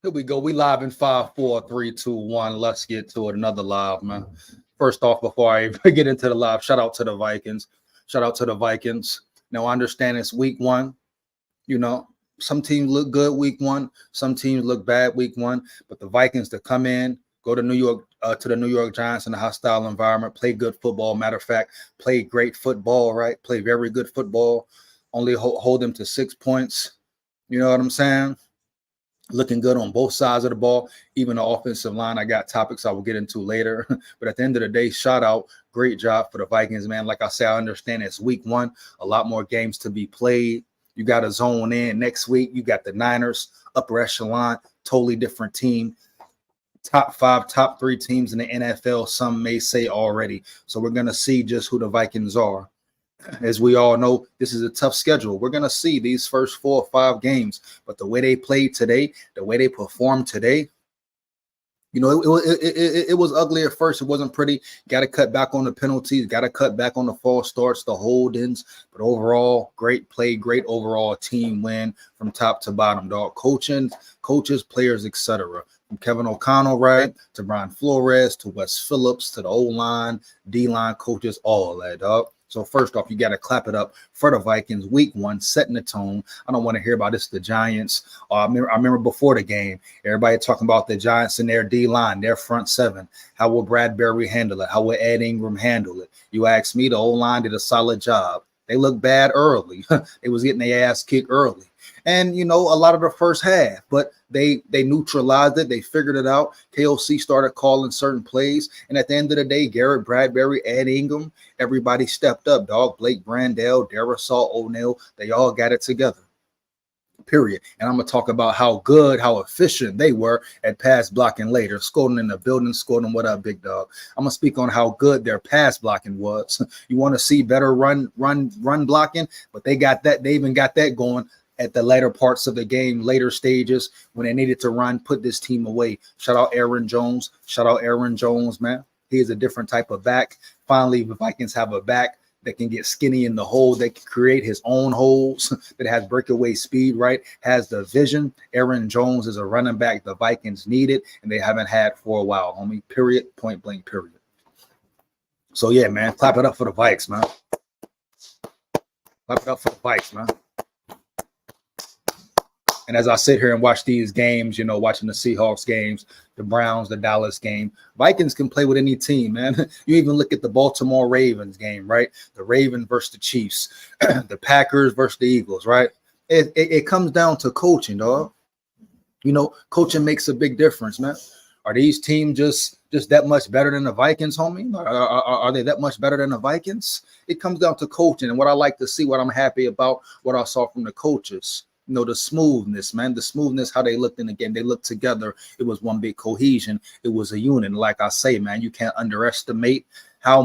Here we go. We live in 5, 4, 3, 2, 1. Let's get to it. Another live, man. First off, before I get into the live, shout out to the Vikings. Shout out to the Vikings. Now, I understand it's week one. You know, some teams look good week one. Some teams look bad week one. But the Vikings to come in, go to New York, to the New York Giants in a hostile environment, play good football. Matter of fact, play great football, right? Play very good football. Only hold them to 6 points. You know what I'm saying? Looking good on both sides of the ball, even the offensive line. I got topics I will get into later. But at the end of the day, shout out. Great job for the Vikings, man. Like I said, I understand it's week one, a lot more games to be played. You got to zone in next week. You got the Niners, upper echelon, totally different team. Top five, top three teams in the NFL, some may say already. So we're going to see just who the Vikings are. As we all know, this is a tough schedule. We're going to see these first 4 or 5 games, but the way they played today, the way they performed today, you know, it was ugly at first. It wasn't pretty. Got to cut back on the penalties. Got to cut back on the false starts, the hold-ins. But overall, great play, great overall team win from top to bottom, dog. Coaches, players, etc. From Kevin O'Connell, right, to Brian Flores, to Wes Phillips, to the O-line, D-line coaches, all that, dog. So first off, you got to clap it up for the Vikings. Week one, setting the tone. I don't want to hear about this. The Giants. I remember before the game, everybody talking about the Giants and their D-line, their front seven. How will Bradbury handle it? How will Ed Ingram handle it? You ask me, the O-line did a solid job. They looked bad early. They was getting their ass kicked early. And, you know, a lot of the first half, but they neutralized it. They figured it out. KOC started calling certain plays. And at the end of the day, Garrett Bradbury, Ed Ingram, everybody stepped up, dog. Blake Brandell, Darisaw O'Neal, they all got it together. Period. And I'm going to talk about how good, how efficient they were at pass blocking later. Scolding in the building, scolding, what up, big dog? I'm going to speak on how good their pass blocking was. You want to see better run blocking, but they got that. They even got that going at the later parts of the game, later stages when they needed to run, put this team away. Shout out Aaron Jones. Shout out Aaron Jones, man. He is a different type of back. Finally, the Vikings have a back that can get skinny in the hole, that can create his own holes, that has breakaway speed, right? Has the vision. Aaron Jones is a running back the Vikings needed, and they haven't had for a while, homie. Period. Point blank, period. So, yeah, man, clap it up for the Vikes, man. Clap it up for the Vikes, man. And as I sit here and watch these games, you know, watching the Seahawks games, the Browns, the Dallas game, Vikings can play with any team, man. You even look at the Baltimore Ravens game, right? The Ravens versus the Chiefs, the Packers versus the Eagles, right? It comes down to coaching, dog. You know, coaching makes a big difference, man. Are these teams just that much better than the Vikings, homie? Are they that much better than the Vikings? It comes down to coaching. And what I like to see, what I'm happy about, what I saw from the coaches, you know, the smoothness, man, the smoothness, how they looked in the game. They looked together. It was one big cohesion. It was a unit. Like I say, man, you can't underestimate how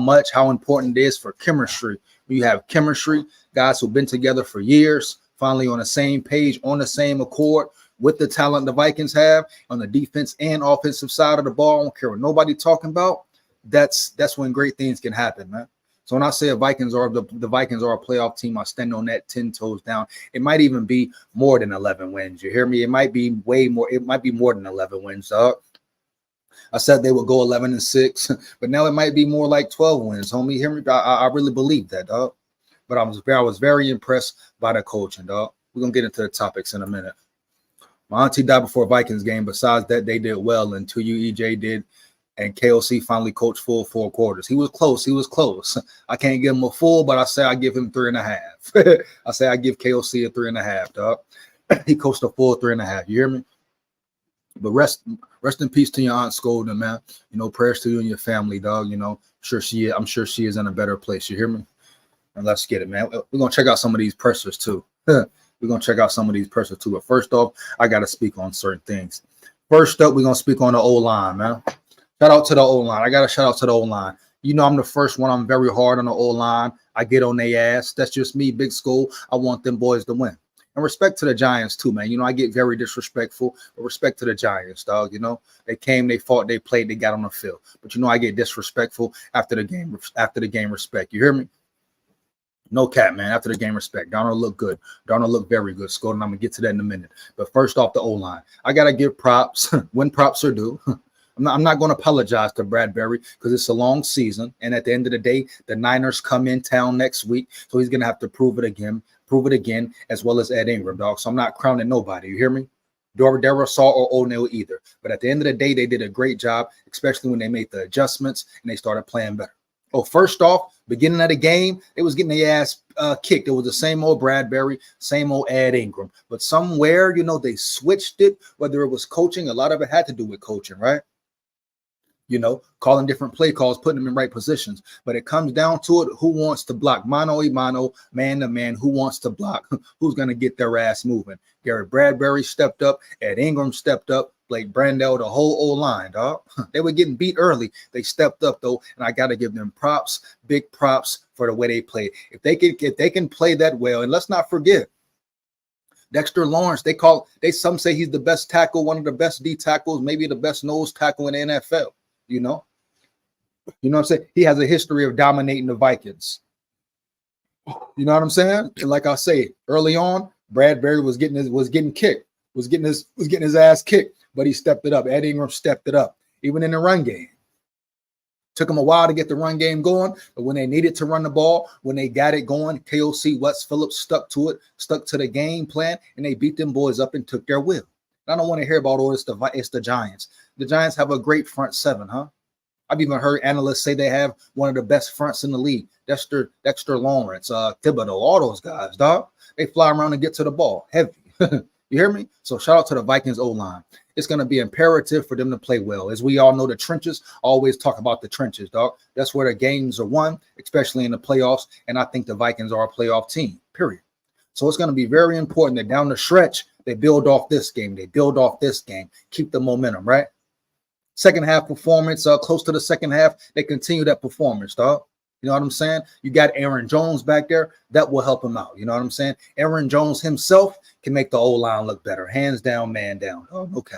important it is for chemistry. When you have chemistry, guys who've been together for years, finally on the same page, on the same accord, with the talent the Vikings have on the defense and offensive side of the ball. I don't care what nobody talking about. That's when great things can happen, man. So when I say the Vikings are a playoff team, I stand on that 10 toes down. It might even be more than 11 wins. You hear me? It might be way more. It might be more than 11 wins, dog. I said they would go 11-6, but now it might be more like 12 wins, homie. You hear me? I really believe that, dog. But I was very impressed by the coaching, dog. We're going to get into the topics in a minute. My auntie died before Vikings game. Besides that, they did well, and 2U EJ did. And KOC finally coached full 4 quarters. He was close. I can't give him a full, but I say I give him 3.5. I say I give KOC a 3.5, dog. He coached a full 3.5. You hear me? But rest in peace to your Aunt SKOL, man. You know, prayers to you and your family, dog. You know, I'm sure she is in a better place. You hear me? And let's get it, man. We're gonna check out some of these pressers too. But first off, I gotta speak on certain things. First up, we're gonna speak on the O-line, man. Shout out to the O-line. I got to shout out to the O-line. You know, I'm the first one. I'm very hard on the O-line. I get on their ass. That's just me, Big SKOL. I want them boys to win. And respect to the Giants, too, man. You know, I get very disrespectful. But respect to the Giants, dog. You know, they came, they fought, they played, they got on the field. But, you know, I get disrespectful after the game respect. You hear me? No cap, man. After the game, respect. Darnold looked good. Darnold looked very good. SKOL, and I'm going to get to that in a minute. But first off, the O-line. I got to give props when props are due. I'm not going to apologize to Bradbury because it's a long season. And at the end of the day, the Niners come in town next week. So he's going to have to prove it again, as well as Ed Ingram, dog. So I'm not crowning nobody. You hear me? Darrisaw or O'Neal either. But at the end of the day, they did a great job, especially when they made the adjustments and they started playing better. Oh, first off, beginning of the game, they was getting their ass kicked. It was the same old Bradbury, same old Ed Ingram. But somewhere, they switched it, whether it was coaching. A lot of it had to do with coaching, right? Calling different play calls, putting them in right positions. But it comes down to it, who wants to block? Mano a mano, man to man, who wants to block? Who's going to get their ass moving? Garrett Bradbury stepped up. Ed Ingram stepped up. Blake Brandel, the whole O-line, dog. They were getting beat early. They stepped up, though, and I got to give them props, big props for the way they played. If they can play that well, and let's not forget, Dexter Lawrence, some say he's the best tackle, one of the best D tackles, maybe the best nose tackle in the NFL. You know what I'm saying? He has a history of dominating the Vikings. You know what I'm saying? And like I say, early on, Bradbury was getting his ass kicked, but he stepped it up. Ed Ingram stepped it up, even in the run game. Took him a while to get the run game going, but when they needed to run the ball, when they got it going, KOC, Wes Phillips stuck to the game plan, and they beat them boys up and took their will. I don't want to hear about it's the Giants. The Giants have a great front seven, huh? I've even heard analysts say they have one of the best fronts in the league. Dexter Lawrence, Thibodeau, all those guys, dog. They fly around and get to the ball heavy. You hear me? So shout out to the Vikings O-line. It's going to be imperative for them to play well. As we all know, the trenches, always talk about the trenches, dog. That's where the games are won, especially in the playoffs. And I think the Vikings are a playoff team, period. So it's going to be very important that down the stretch, they build off this game. Keep the momentum, right? Second half performance, close to the second half, they continue that performance, dog. You know what I'm saying? You got Aaron Jones back there. That will help him out. You know what I'm saying? Aaron Jones himself can make the O-line look better. Hands down, man down. Oh, okay.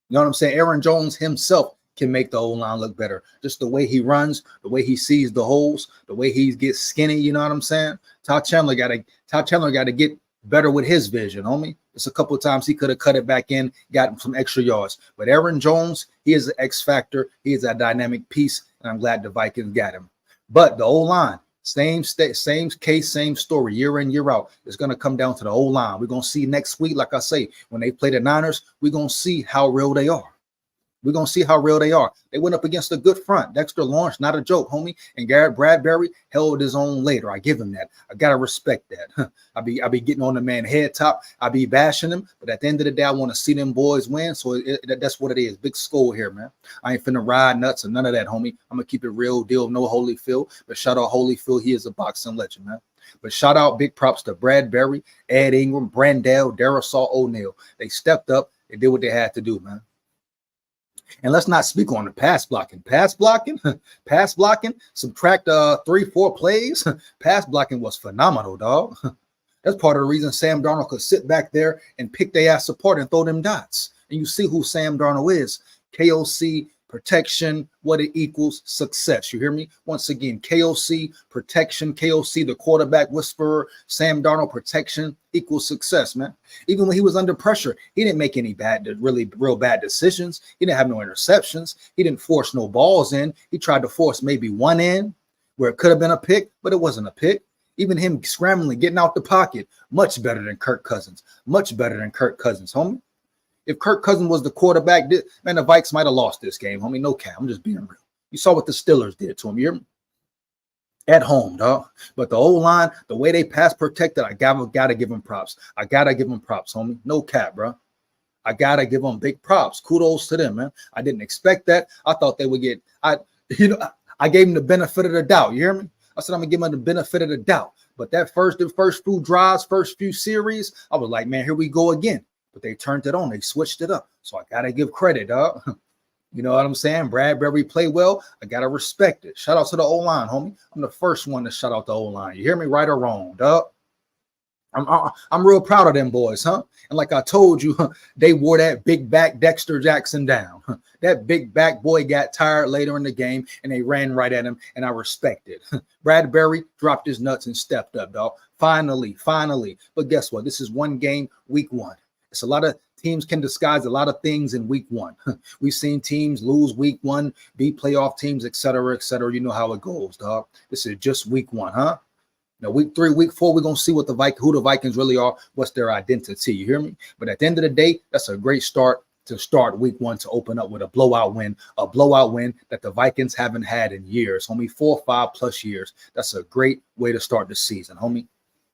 You know what I'm saying? Aaron Jones himself can make the O-line look better. Just the way he runs, the way he sees the holes, the way he gets skinny. You know what I'm saying? Todd Chandler got to get better with his vision, homie. It's a couple of times he could have cut it back in, got some extra yards. But Aaron Jones, he is an X factor. He is a dynamic piece, and I'm glad the Vikings got him. But the O-line, same case, same story, year in, year out. It's going to come down to the O-line. We're going to see next week, like I say, when they play the Niners, we're going to see how real they are. We're going to see how real they are. They went up against a good front. Dexter Lawrence, not a joke, homie. And Garrett Bradbury held his own later. I give him that. I got to respect that. I be getting on the man head top. I be bashing him. But at the end of the day, I want to see them boys win. So that's what it is. Big SKOL here, man. I ain't finna ride nuts or none of that, homie. I'm going to keep it real deal. No Holyfield. But shout out Holyfield. He is a boxing legend, man. But shout out, big props to Bradbury, Ed Ingram, Brandel, Darrisaw, O'Neal. They stepped up. They did what they had to do, man. And let's not speak on the pass blocking. Pass blocking, subtract 3-4 plays. Pass blocking was phenomenal, dog. That's part of the reason Sam Darnold could sit back there and pick their ass apart and throw them dots. And you see who Sam Darnold is. KOC, protection, what it equals, success. You hear me? Once again, KOC, protection, KOC, the quarterback whisperer, Sam Darnold, protection equals success, man. Even when he was under pressure, he didn't make any real bad decisions. He didn't have no interceptions. He didn't force no balls in. He tried to force maybe one in where it could have been a pick, but it wasn't a pick. Even him scrambling, getting out the pocket, much better than Kirk Cousins. Much better than Kirk Cousins, homie. If Kirk Cousins was the quarterback, man, the Vikes might have lost this game, homie. No cap. I'm just being real. You saw what the Steelers did to him. You hear me? At home, dog. But the O-line, the way they pass protected, I gotta give them props. I gotta give them props, homie. No cap, bro. I gotta give them big props. Kudos to them, man. I didn't expect that. I thought they would get. I gave them the benefit of the doubt. You hear me? I said I'm gonna give them the benefit of the doubt. But that first few drives, first few series, I was like, man, here we go again. But they turned it on. They switched it up. So I got to give credit, dog. You know what I'm saying? Bradbury played well. I got to respect it. Shout out to the O-line, homie. I'm the first one to shout out the O-line. You hear me? Right or wrong, dog? I'm real proud of them boys, huh? And like I told you, they wore that big back Dexter Jackson down. That big back boy got tired later in the game, and they ran right at him, and I respect it. Bradbury dropped his nuts and stepped up, dog. Finally. But guess what? This is one game, week one. It's a lot of teams can disguise a lot of things in week one. We've seen teams lose week one, beat playoff teams, et cetera, et cetera. You know how it goes, dog. This is just week one, huh? Now, week 3, week 4, we're going to see what who the Vikings really are, what's their identity. You hear me? But at the end of the day, that's a great start to start week 1 to open up with a blowout win that the Vikings haven't had in years, homie, 4 or 5 plus years. That's a great way to start the season, homie.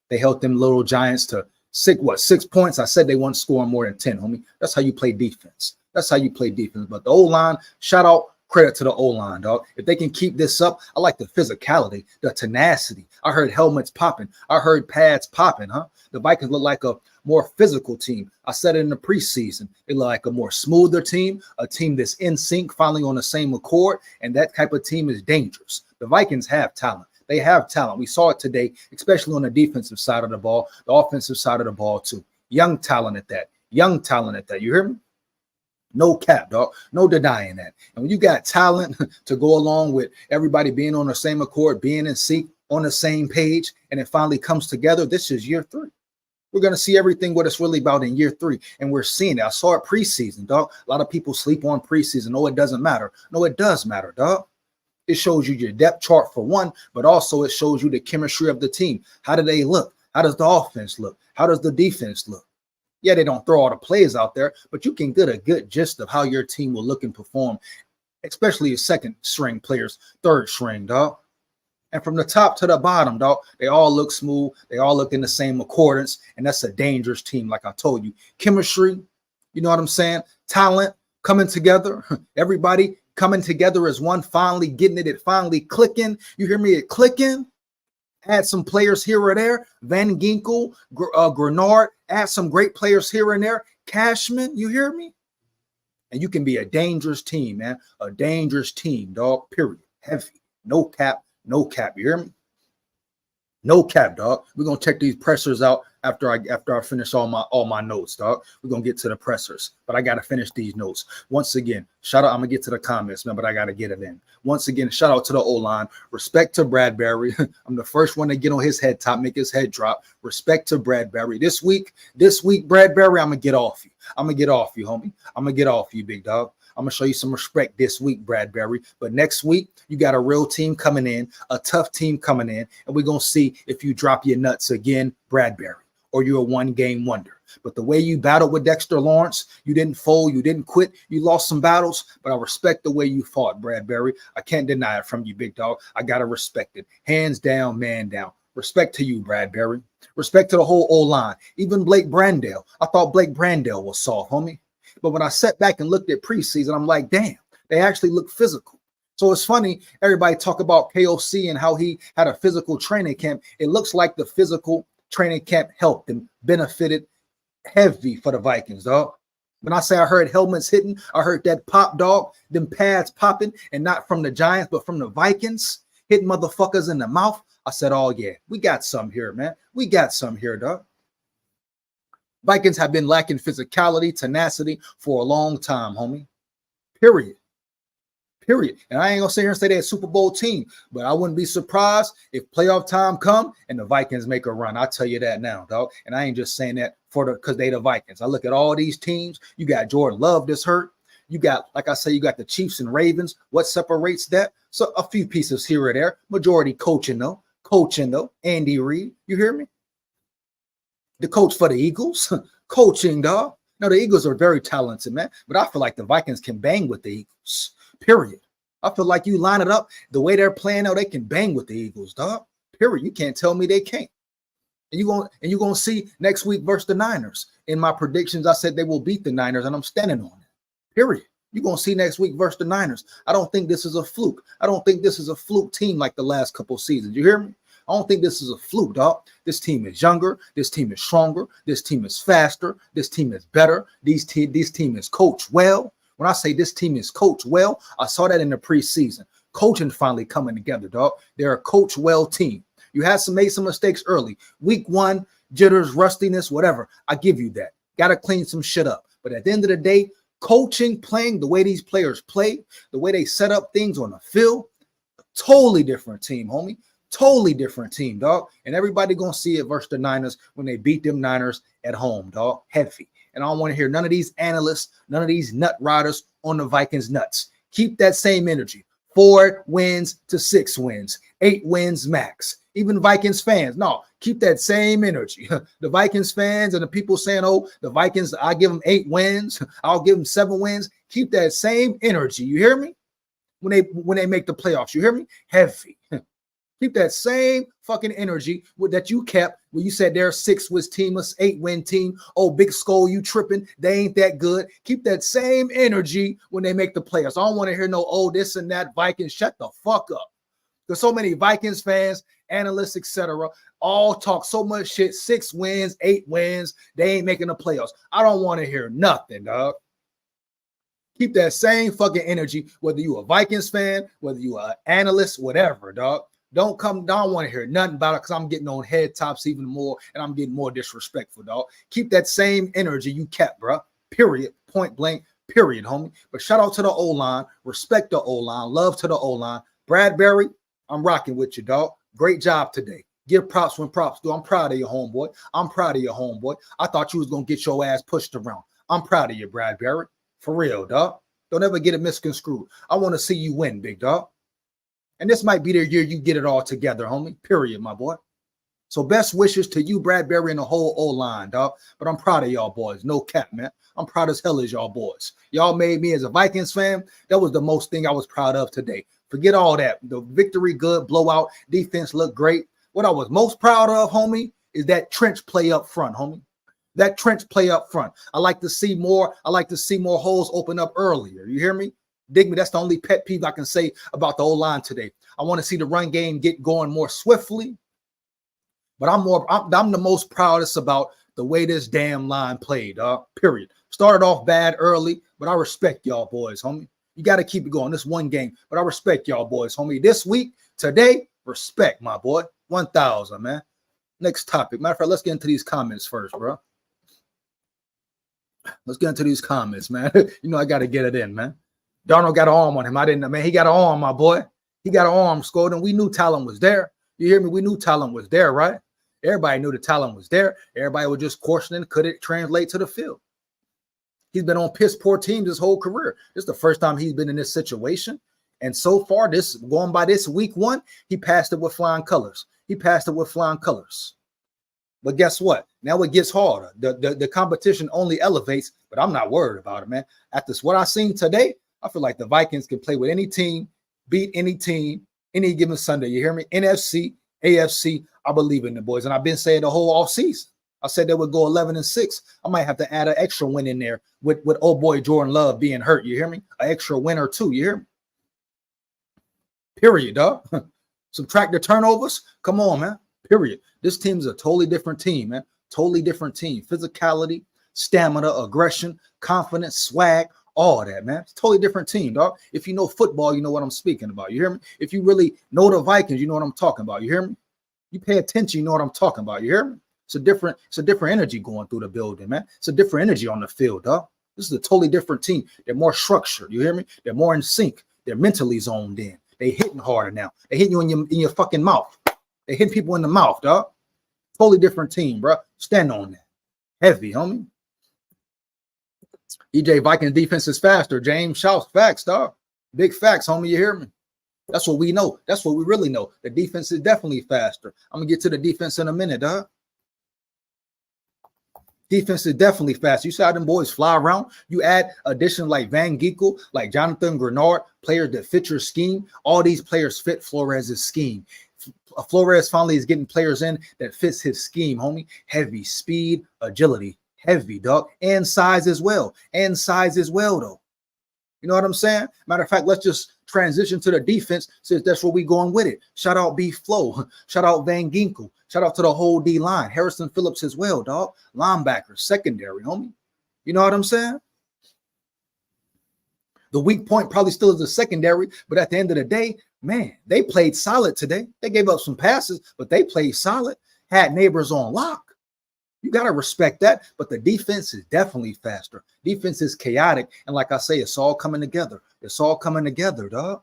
They held them little Giants to 6 points. I said they weren't scoring more than 10, homie. That's how you play defense. But the O-line, shout out, credit to the O-line, dog. If they can keep this up, I like the physicality, the tenacity. I heard helmets popping. I heard pads popping, huh? The Vikings look like a more physical team. I said it in the preseason. They look like a more smoother team, a team that's in sync, finally on the same accord, and that type of team is dangerous. The Vikings have talent. They have talent. We saw it today, especially on the defensive side of the ball, the offensive side of the ball too. Young talent at that. You hear me? No cap, dog. No denying that. And when you got talent to go along with everybody being on the same accord, being in sync, on the same page, and it finally comes together, this is year 3. We're going to see everything what it's really about in year 3. And we're seeing it. I saw it preseason, dog. A lot of people sleep on preseason. No, it doesn't matter. No, it does matter, dog. It shows you your depth chart for one, but also it shows you the chemistry of the team. How do they look? How does the offense look? How does the defense look? Yeah, they don't throw all the plays out there, but you can get a good gist of how your team will look and perform, especially your second string players, third string, dog. And from the top to the bottom, dog, they all look smooth. They all look in the same accordance, and that's a dangerous team, like I told you. Chemistry, you know what I'm saying? Talent coming together. Everybody coming together as one, finally getting it finally clicking. You hear me? It clicking. Add some players here or there. Van Ginkel, Grenard, add some great players here and there. Cashman, you hear me? And you can be a dangerous team, man. A dangerous team, dog, period. Heavy. No cap, you hear me? No cap, dog. We're gonna check these pressers out after I finish all my notes, dog. We're gonna get to the pressers, but I gotta finish these notes. Once again, shout out. I'm gonna get to the comments, man, but I gotta get it in. Once again, shout out to the O-line. Respect to Bradbury. I'm the first one to get on his head top, make his head drop. Respect to Bradbury. This week, Bradbury, I'm gonna get off you. I'm gonna get off you, homie. I'm gonna get off you, big dog. I'm going to show you some respect this week, Bradbury. But next week, you got a real team coming in, a tough team coming in, and we're going to see if you drop your nuts again, Bradbury, or you're a one-game wonder. But the way you battled with Dexter Lawrence, you didn't fold, you didn't quit, you lost some battles, but I respect the way you fought, Bradbury. I can't deny it from you, big dog. I got to respect it. Hands down, man down. Respect to you, Bradbury. Respect to the whole O-line. Even Blake Brandell. I thought Blake Brandell was soft, homie. But when I sat back and looked at preseason, I'm like, damn, they actually look physical. So it's funny, everybody talk about KOC and how he had a physical training camp. It looks like the physical training camp helped and benefited heavy for the Vikings, dog. When I say I heard helmets hitting, I heard that pop, dog, them pads popping, and not from the Giants, but from the Vikings, hitting motherfuckers in the mouth. I said, oh, yeah, we got some here, man. We got some here, dog. Vikings have been lacking physicality, tenacity for a long time, homie. Period. And I ain't gonna sit here and say they're a Super Bowl team, but I wouldn't be surprised if playoff time come and the Vikings make a run. I'll tell you that now, dog. And I ain't just saying that because they the Vikings. I look at all these teams. You got Jordan Love that's hurt. You got, like I say, you got the Chiefs and Ravens. What separates that? So a few pieces here or there. Majority coaching though. Andy Reid. You hear me? The coach for the Eagles, coaching, dog. Now, the Eagles are very talented, man, but I feel like the Vikings can bang with the Eagles, period. I feel like you line it up the way they're playing now, they can bang with the Eagles, dog, period. You can't tell me they can't. And you're gonna see next week versus the Niners. In my predictions, I said they will beat the Niners, and I'm standing on it, period. You're going to see next week versus the Niners. I don't think this is a fluke. I don't think this is a fluke team like the last couple seasons. You hear me? I don't think this is a fluke, dog. This team is younger. This team is stronger. This team is faster. This team is better. This team is coached well. When I say this team is coached well, I saw that in the preseason. Coaching finally coming together, dog. They're a coach well team. You had made some mistakes early. Week 1, jitters, rustiness, whatever. I give you that. Got to clean some shit up. But at the end of the day, coaching, playing, the way these players play, the way they set up things on the field, totally different team, homie. Totally different team, dog. And everybody gonna see it versus the Niners when they beat them Niners at home, dog. Heavy. And I don't want to hear none of these analysts, none of these nut riders on the Vikings nuts. Keep that same energy. 4 wins to 6 wins, 8 wins max. Even Vikings fans, no, keep that same energy. The Vikings fans and the people saying, oh, the Vikings, I give them 8 wins, I'll give them 7 wins. Keep that same energy. You hear me? When they make the playoffs, you hear me? Heavy. Keep that same fucking energy that you kept when you said they're 6 was teamless, 8-win team. Oh, big SKOL, you tripping. They ain't that good. Keep that same energy when they make the playoffs. I don't want to hear no, oh, this and that. Vikings, shut the fuck up. There's so many Vikings fans, analysts, etc., all talk so much shit. 6 wins, 8 wins. They ain't making the playoffs. I don't want to hear nothing, dog. Keep that same fucking energy, whether you a Vikings fan, whether you an analyst, whatever, dog. Don't want to hear nothing about it because I'm getting on head tops even more and I'm getting more disrespectful, dog. Keep that same energy you kept, bro. Period. Point blank. Period, homie. But shout out to the O-line. Respect the O-line. Love to the O-line. Bradbury, I'm rocking with you, dog. Great job today. Give props when props do. I'm proud of you, homeboy. I'm proud of you, homeboy. I thought you was going to get your ass pushed around. I'm proud of you, Bradbury. For real, dog. Don't ever get it misconstrued. I want to see you win, big dog. And this might be the year you get it all together, homie. Period, my boy. So best wishes to you, Bradbury, and the whole O-line, dog. But I'm proud of y'all boys. No cap, man. I'm proud as hell as y'all boys. Y'all made me as a Vikings fan. That was the most thing I was proud of today. Forget all that. The victory, good, blowout, defense looked great. What I was most proud of, homie, is that trench play up front, homie. That trench play up front. I like to see more. I like to see more holes open up earlier. You hear me? Dig me. That's the only pet peeve I can say about the O-line today. I want to see the run game get going more swiftly. But I'm the most proudest about the way this damn line played, period. Started off bad early, but I respect y'all boys, homie. You got to keep it going. This one game, but I respect y'all boys, homie. This week, today, respect, my boy. 1,000, man. Next topic. Matter of fact, let's get into these comments first, bro. Let's get into these comments, man. You know I got to get it in, man. Darnold got an arm on him. I didn't, man. He got an arm, my boy. He got an arm, SKOL, and we knew talent was there. You hear me? We knew talent was there, right? Everybody knew the talent was there. Everybody was just questioning, could it translate to the field? He's been on piss poor teams his whole career. This is the first time he's been in this situation. And so far, going by this week 1, he passed it with flying colors. He passed it with flying colors. But guess what? Now it gets harder. The competition only elevates, but I'm not worried about it, man. After what I've seen today, I feel like the Vikings can play with any team, beat any team, any given Sunday. You hear me? NFC, AFC, I believe in the boys. And I've been saying the whole offseason. I said they would go 11-6. I might have to add an extra win in there with old boy Jordan Love being hurt. You hear me? An extra win or 2. You hear me? Period, dog. Subtract the turnovers. Come on, man. Period. This team's a totally different team, man. Totally different team. Physicality, stamina, aggression, confidence, swag, all that, man. It's a totally different team, dog. If you know football, you know what I'm speaking about. You hear me? If you really know the Vikings, you know what I'm talking about. You hear me? You pay attention, you know what I'm talking about. You hear me? It's a different energy going through the building, man. It's a different energy on the field, dog. This is a totally different team. They're more structured. You hear me? They're more in sync. They're mentally zoned in. They hitting harder now. They hitting you in your fucking mouth. They hitting people in the mouth, dog. Totally different team, bro. Stand on that. Heavy, homie. EJ, Vikings defense is faster. James shouts facts, dog. Big facts, homie. You hear me? That's what we know. That's what we really know. The defense is definitely faster. I'm going to get to the defense in a minute, dog. Defense is definitely fast. You saw them boys fly around. You add addition like Van Ginkel, like Jonathan Grenard, players that fit your scheme. All these players fit Flores' scheme. Flores finally is getting players in that fits his scheme, homie. Heavy speed, agility, heavy, dog, and size as well. And size as well, though. You know what I'm saying? Matter of fact, let's just transition to the defense since that's where we going with it. Shout out B Flow. Shout out Van Ginkel. Shout out to the whole D line. Harrison Phillips as well, dog. Linebacker, secondary, homie. You know what I'm saying? The weak point probably still is the secondary, but at the end of the day, man, they played solid today. They gave up some passes, but they played solid. Had neighbors on lock. You got to respect that. But the defense is definitely faster. Defense is chaotic. And like I say, it's all coming together. It's all coming together, dog.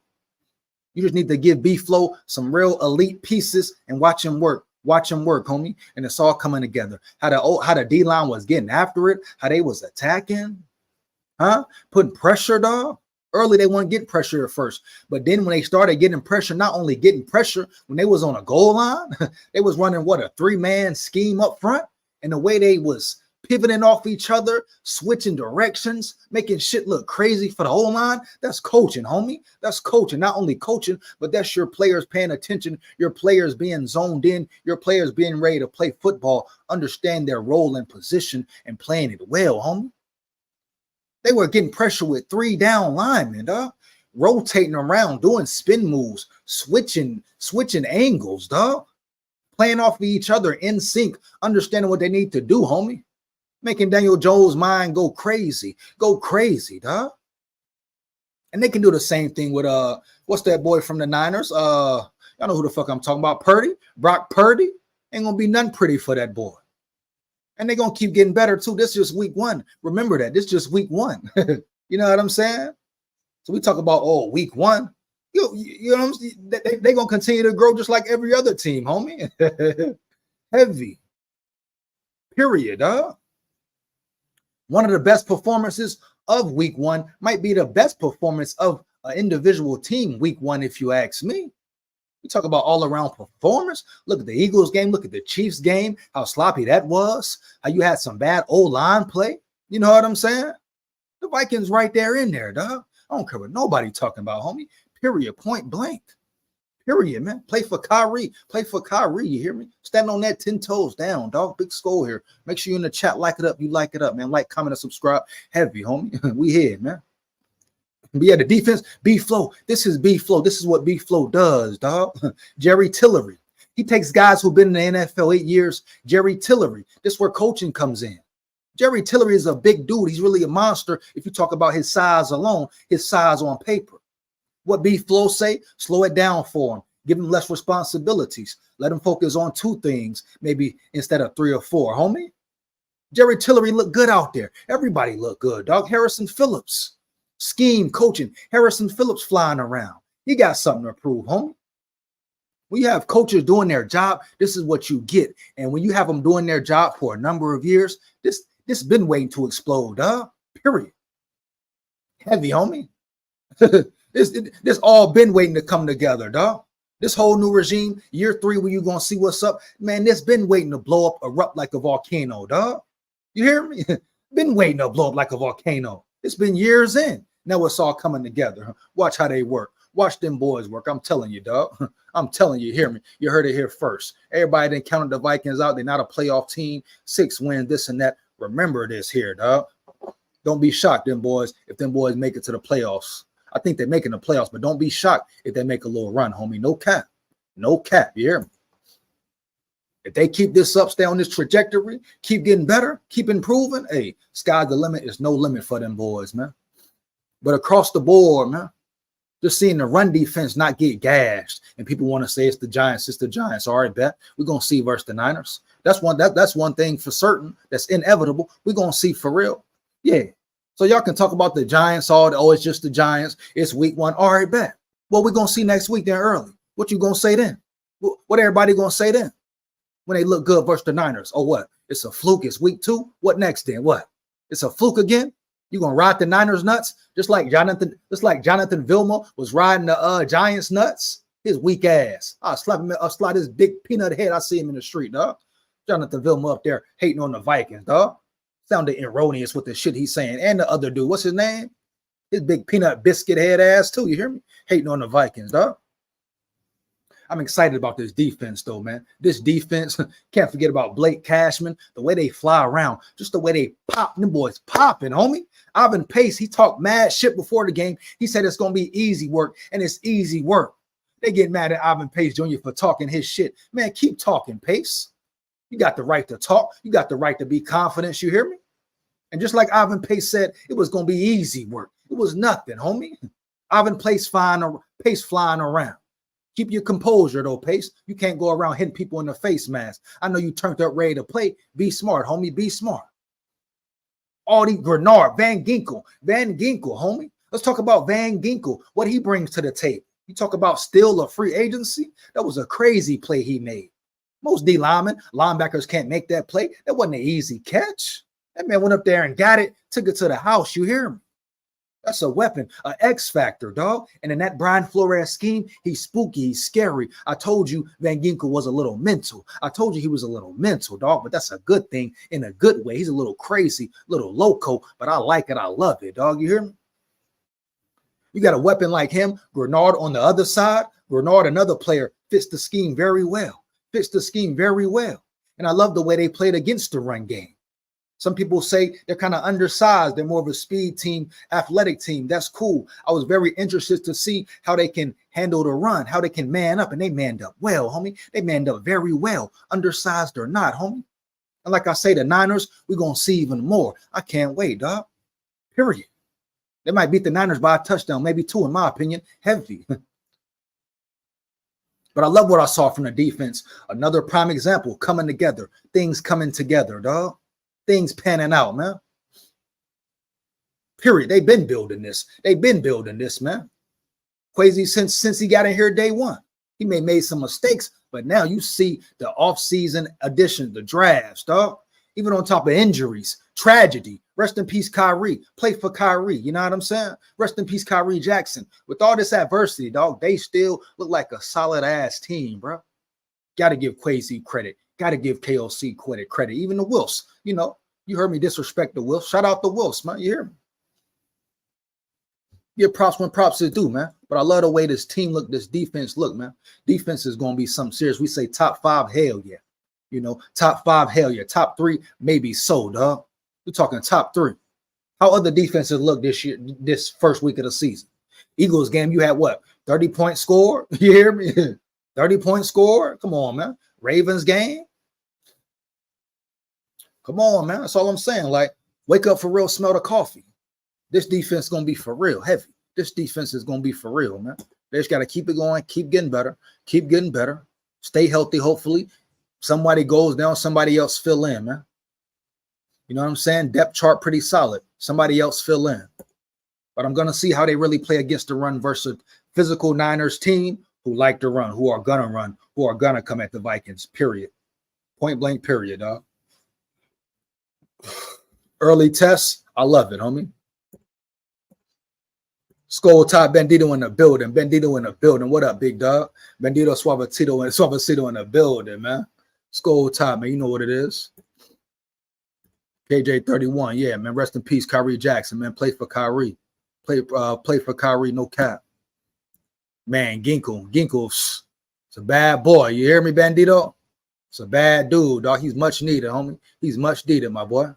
You just need to give B-Flow some real elite pieces and watch him work. Watch him work, homie. And it's all coming together. How the D-line was getting after it. How they was attacking. Putting pressure, dog. Early, they weren't getting pressure at first. But then when they started getting pressure, not only getting pressure, when they was on a goal line, they was running, what, a 3-man scheme up front? And the way they was pivoting off each other, switching directions, making shit look crazy for the whole line. That's coaching, homie. That's coaching. Not only coaching, but that's your players paying attention, your players being zoned in, your players being ready to play football, understand their role and position, and playing it well, homie. They were getting pressure with 3 down linemen, dog. Rotating around, doing spin moves, switching angles, dog. Playing off of each other in sync, understanding what they need to do, homie. Making Daniel Jones' mind go crazy, dog. And they can do the same thing with what's that boy from the Niners? Y'all know who the fuck I'm talking about? Purdy, Brock Purdy. Ain't gonna be nothing pretty for that boy. And they're gonna keep getting better too. This is just week 1. Remember that. This is just week 1. You know what I'm saying? So we talk about week 1. You know what I'm saying? They're gonna continue to grow just like every other team, homie. Heavy. Period, dog. One of the best performances of week 1 might be the best performance of an individual team week 1, if you ask me. We talk about all-around performance. Look at the Eagles game. Look at the Chiefs game, how sloppy that was, how you had some bad O-line play. You know what I'm saying? The Vikings right there in there, dog. I don't care what nobody talking about, homie. Period. Point blank. Period, man. Play for Kyrie. Play for Kyrie. You hear me? Stand on that 10 toes down, dog. Big SKOL here. Make sure you in the chat. Like it up. You like it up, man. Like, comment, and subscribe. Heavy, homie. We here, man. But yeah, the defense, B-Flow. This is B-Flow. This is what B-Flow does, dog. Jerry Tillery. He takes guys who've been in the NFL 8 years. Jerry Tillery. This is where coaching comes in. Jerry Tillery is a big dude. He's really a monster if you talk about his size alone, his size on paper. What B-Flow say? Slow it down for him. Give him less responsibilities. Let him focus on 2 things, maybe instead of 3 or 4, homie. Jerry Tillery looked good out there. Everybody looked good, dog. Harrison Phillips. Scheme, coaching. Harrison Phillips flying around. He got something to prove, homie. When you have coaches doing their job, this is what you get. And when you have them doing their job for a number of years, this been waiting to explode, dog. Period. Heavy, homie. This all been waiting to come together, dog. This whole new regime, year 3, where you gonna see what's up, man. This been waiting to blow up, erupt like a volcano, dog. You hear me? Been waiting to blow up like a volcano. It's been years in. Now it's all coming together. Watch how they work. Watch them boys work. I'm telling you, dog. I'm telling you. Hear me? You heard it here first. Everybody didn't count the Vikings out. They're not a playoff team. 6 wins, this and that. Remember this here, dog. Don't be shocked, them boys, if them boys make it to the playoffs. I think they're making the playoffs, but don't be shocked if they make a little run, homie. No cap. No cap. You hear me? If they keep this up, stay on this trajectory, keep getting better, keep improving, hey, sky's the limit. Is no limit for them boys, man. But across the board, man, just seeing the run defense not get gashed, and people want to say it's the Giants, it's the Giants. All right, bet. We're going to see versus the Niners. That's one thing for certain. That's inevitable. We're going to see for real. Yeah. So y'all can talk about the Giants all, it's just the Giants. It's week 1. All right, bet. Well, we're going to see next week then early. What you going to say then? What everybody going to say then? When they look good versus the Niners. Oh, what? It's a fluke. It's week 2. What next then? What? It's a fluke again? You going to ride the Niners nuts? Just like Jonathan Vilma was riding the Giants nuts? His weak ass. I'll slide his big peanut head. I see him in the street, dog. Jonathan Vilma up there hating on the Vikings, dog. Sounded erroneous with the shit he's saying. And the other dude, what's his name? His big peanut biscuit head ass too. You hear me? Hating on the Vikings, dog. I'm excited about this defense, though, man. This defense, can't forget about Blake Cashman, the way they fly around, just the way they pop. Them boys popping, homie. Ivan Pace, he talked mad shit before the game. He said it's going to be easy work, and it's easy work. They get mad at Ivan Pace Jr. for talking his shit. Man, keep talking, Pace. You got the right to talk. You got the right to be confident. You hear me? And just like Ivan Pace said, it was going to be easy work. It was nothing, homie. Ivan Pace flying around. Keep your composure, though, Pace. You can't go around hitting people in the face mask. I know you turned up ready to play. Be smart, homie. Be smart. Audie Grenard, Van Ginkel, homie. Let's talk about Van Ginkel, what he brings to the table. You talk about still a free agency. That was a crazy play he made. Most linebackers can't make that play. That wasn't an easy catch. That man went up there and got it, took it to the house. You hear me? That's a weapon, an X factor, dog. And in that Brian Flores scheme, he's spooky, he's scary. I told you Van Ginkel was a little mental. I told you he was a little mental, dog, but that's a good thing in a good way. He's a little crazy, little loco, but I like it. I love it, dog. You hear me? You got a weapon like him, Grenard on the other side. Grenard, another player, fits the scheme very well. And I love the way they played against the run game. Some people say they're kind of undersized. They're more of a speed team, athletic team. That's cool. I was very interested to see how they can handle the run, how they can man up. And they manned up well, homie. They manned up very well, undersized or not, homie. And like I say, the Niners, we're going to see even more. I can't wait, dog. Period. They might beat the Niners by a touchdown, maybe two, in my opinion. Heavy. But I love what I saw from the defense. Another prime example, coming together. Things coming together, dog. Things panning out, man. Period. They've been building this. Man. Crazy since he got in here day one. He may made some mistakes, but now you see the offseason additions, the drafts, dog. Even on top of injuries, tragedy. Rest in peace, Kyrie. Play for Kyrie. You know what I'm saying? Rest in peace, Kyrie Jackson. With all this adversity, dog, they still look like a solid-ass team, bro. Got to give Quasi credit. Got to give KOC credit. Even the Wilfs. You know, you heard me disrespect the Wilfs. Shout out the Wilfs, man. You hear me? Give props when props is due, man. But I love the way this team look, this defense look, man. Defense is going to be something serious. We say top 5, hell yeah. You know, top 5, hell yeah. Top 3, maybe so, dog. We're talking top 3. How other defenses look this year, this first week of the season? Eagles game, you had what? 30-point score? You hear me? 30-point score? Come on, man. Ravens game? Come on, man. That's all I'm saying. Like, wake up for real, smell the coffee. This defense is going to be for real, heavy. This defense is going to be for real, man. They just got to keep it going, keep getting better, stay healthy, hopefully. Somebody goes down, somebody else fill in, man. You know what I'm saying? Depth chart pretty solid. Somebody else fill in. But I'm going to see how they really play against the run versus physical Niners team who like to run, who are going to run, who are going to come at the Vikings, period. Point blank, period, dog. Early tests, I love it, homie. SKOL Top Bandito in the building. What up, big dog? Bandito Suavecito in the building, man. SKOL Top, man. You know what it is. KJ31, yeah, man. Rest in peace, Kyrie Jackson, man. Play for Kyrie. Play for Kyrie, no cap. Man, Ginkel, it's a bad boy. You hear me, Bandito? It's a bad dude, dog. He's much needed, homie. He's much needed, my boy.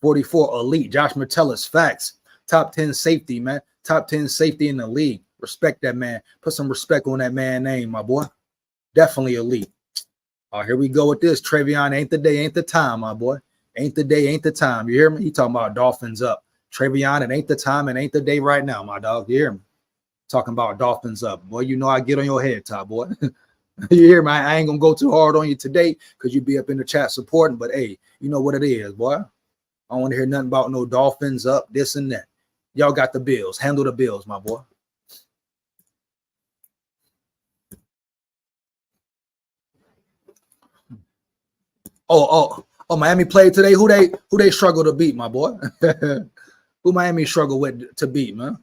44 elite. Josh Metellus, facts. Top 10 safety, man. Top 10 safety in the league. Respect that man. Put some respect on that man's name, my boy. Definitely elite. Oh, here we go with this. Travion, ain't the day, ain't the time, my boy. Ain't the day, ain't the time. You hear me? He talking about Dolphins up. Travion, it ain't the time, it ain't the day right now, my dog. You hear me? Talking about Dolphins up. Boy, you know I get on your head, top boy. You hear me? I ain't going to go too hard on you today because you be up in the chat supporting, but hey, you know what it is, boy. I don't want to hear nothing about no Dolphins up, this and that. Y'all got the Bills. Handle the Bills, my boy. Oh, Miami played today. Who they struggle to beat, my boy? Who Miami struggle with to beat, man?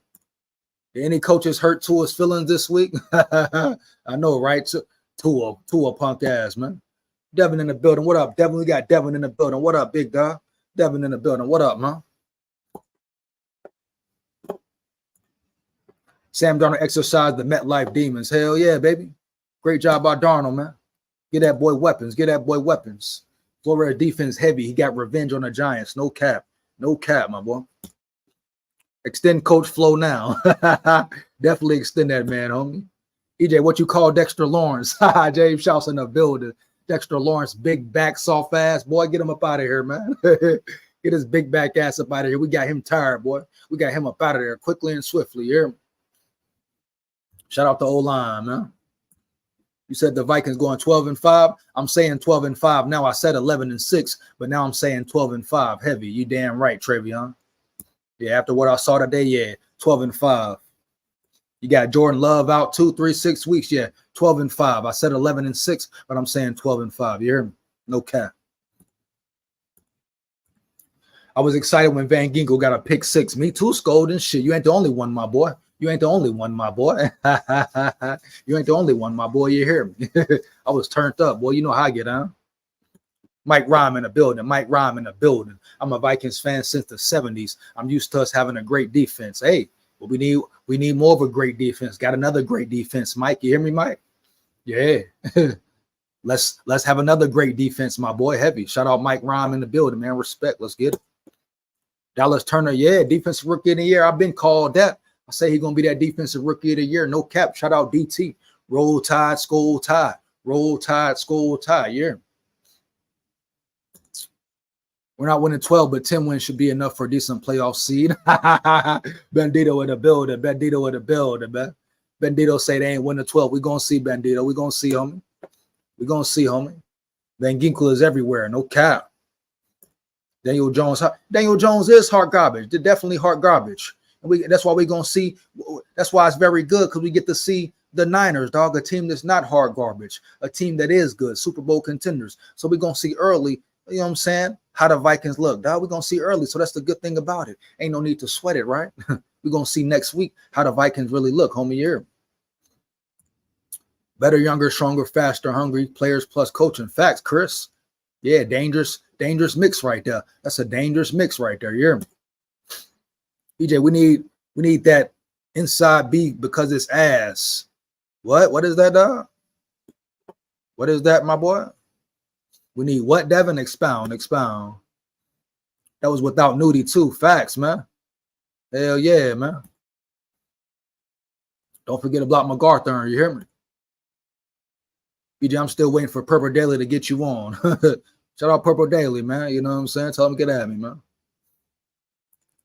Did any coaches hurt Tua's feelings this week? I know, right? Tua punk ass, man. Devin in the building. What up, Devin? We got Devin in the building. What up, big dog? Devin in the building. What up, man? Sam Darnold exercised the MetLife demons. Hell yeah, baby. Great job by Darnold, man. Get that boy weapons. Get that boy weapons. Florida defense heavy. He got revenge on the Giants. No cap. No cap, my boy. Extend coach flow now. Definitely extend that, man, homie. EJ, what you call Dexter Lawrence? James Shouts in the building. Dexter Lawrence, big back, soft ass. Boy, get him up out of here, man. Get his big back ass up out of here. We got him tired, boy. We got him up out of there quickly and swiftly. You hear me? Shout out to O-line, man. You said the Vikings going 12-5. I'm saying 12-5 now. I said 11-6, but now I'm saying 12-5. Heavy. You damn right, Travion. Yeah, after what I saw today, yeah, 12-5. You got Jordan Love out 2, 3, 6 weeks. Yeah, 12-5. I said 11-6, but I'm saying 12-5. You hear me? No cap. I was excited when Van Ginkel got a pick 6. Me too, SKOL and shit. You ain't the only one, my boy. You ain't the only one, my boy. You ain't the only one, my boy. You hear me? I was turned up, boy. You know how I get on. Mike Rhyme in the building. Mike Rhyme in the building. I'm a Vikings fan since the 70s. I'm used to us having a great defense. Hey, but we need more of a great defense. Got another great defense, Mike. You hear me, Mike? Yeah. Let's have another great defense, my boy. Heavy. Shout out Mike Rhyme in the building, man. Respect. Let's get it. Dallas Turner, yeah, defensive rookie of the year. I've been called that. I say he's gonna be that defensive rookie of the year. No cap. Shout out DT. Roll Tide, SKOL Tide. Roll Tide, SKOL Tide. Yeah. We're not winning 12, but 10 wins should be enough for a decent playoff seed. Bandito in the building. Bandito in the building, man. Bandito say they ain't winning 12. We're gonna see Bandito. We're gonna see, homie. We're gonna see, homie. Van Ginkel is everywhere. No cap. Daniel Jones is hard garbage. They're definitely hard garbage. And that's why we're going to see. That's why it's very good, because we get to see the Niners, dog, a team that's not hard garbage, a team that is good, Super Bowl contenders. So we're going to see early, you know what I'm saying, how the Vikings look, dog. We're going to see early. So that's the good thing about it. Ain't no need to sweat it, right? We're going to see next week how the Vikings really look, homie. Here. Better, younger, stronger, faster, hungry players plus coaching. Facts, Chris. Yeah, dangerous mix right there. That's a dangerous mix right there. You hear me? EJ, we need that inside beat because it's ass. What is that, dog? What is that, my boy? We need what, Devin? Expound. That was without Nudie too. Facts, man. Hell yeah, man. Don't forget to block MacArthur. You hear me? EJ, I'm still waiting for Purple Daily to get you on. Shout out Purple Daily, man. You know what I'm saying? Tell him to get at me, man.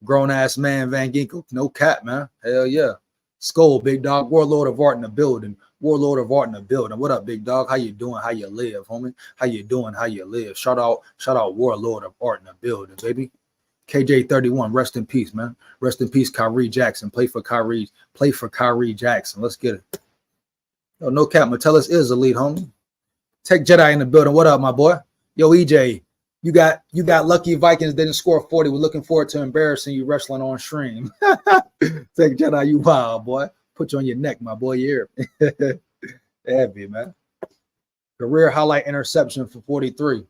Grown-ass man, Van Ginkel. No cap, man. Hell yeah. SKOL, big dog. Warlord of Art in the building. Warlord of Art in the building. What up, big dog? How you doing? How you live, homie? How you doing? How you live? Shout out Warlord of Art in the building, baby. KJ31, rest in peace, man. Rest in peace, Kyrie Jackson. Play for Kyrie Jackson. Let's get it. Yo, no cap. Metellus is the lead, homie. Tech Jedi in the building. What up, my boy? Yo, EJ, you got lucky Vikings didn't score 40. We're looking forward to embarrassing you wrestling on stream. Tech Jedi, you wild, boy. Put you on your neck, my boy. Here. Heavy, man. Career highlight interception for 43.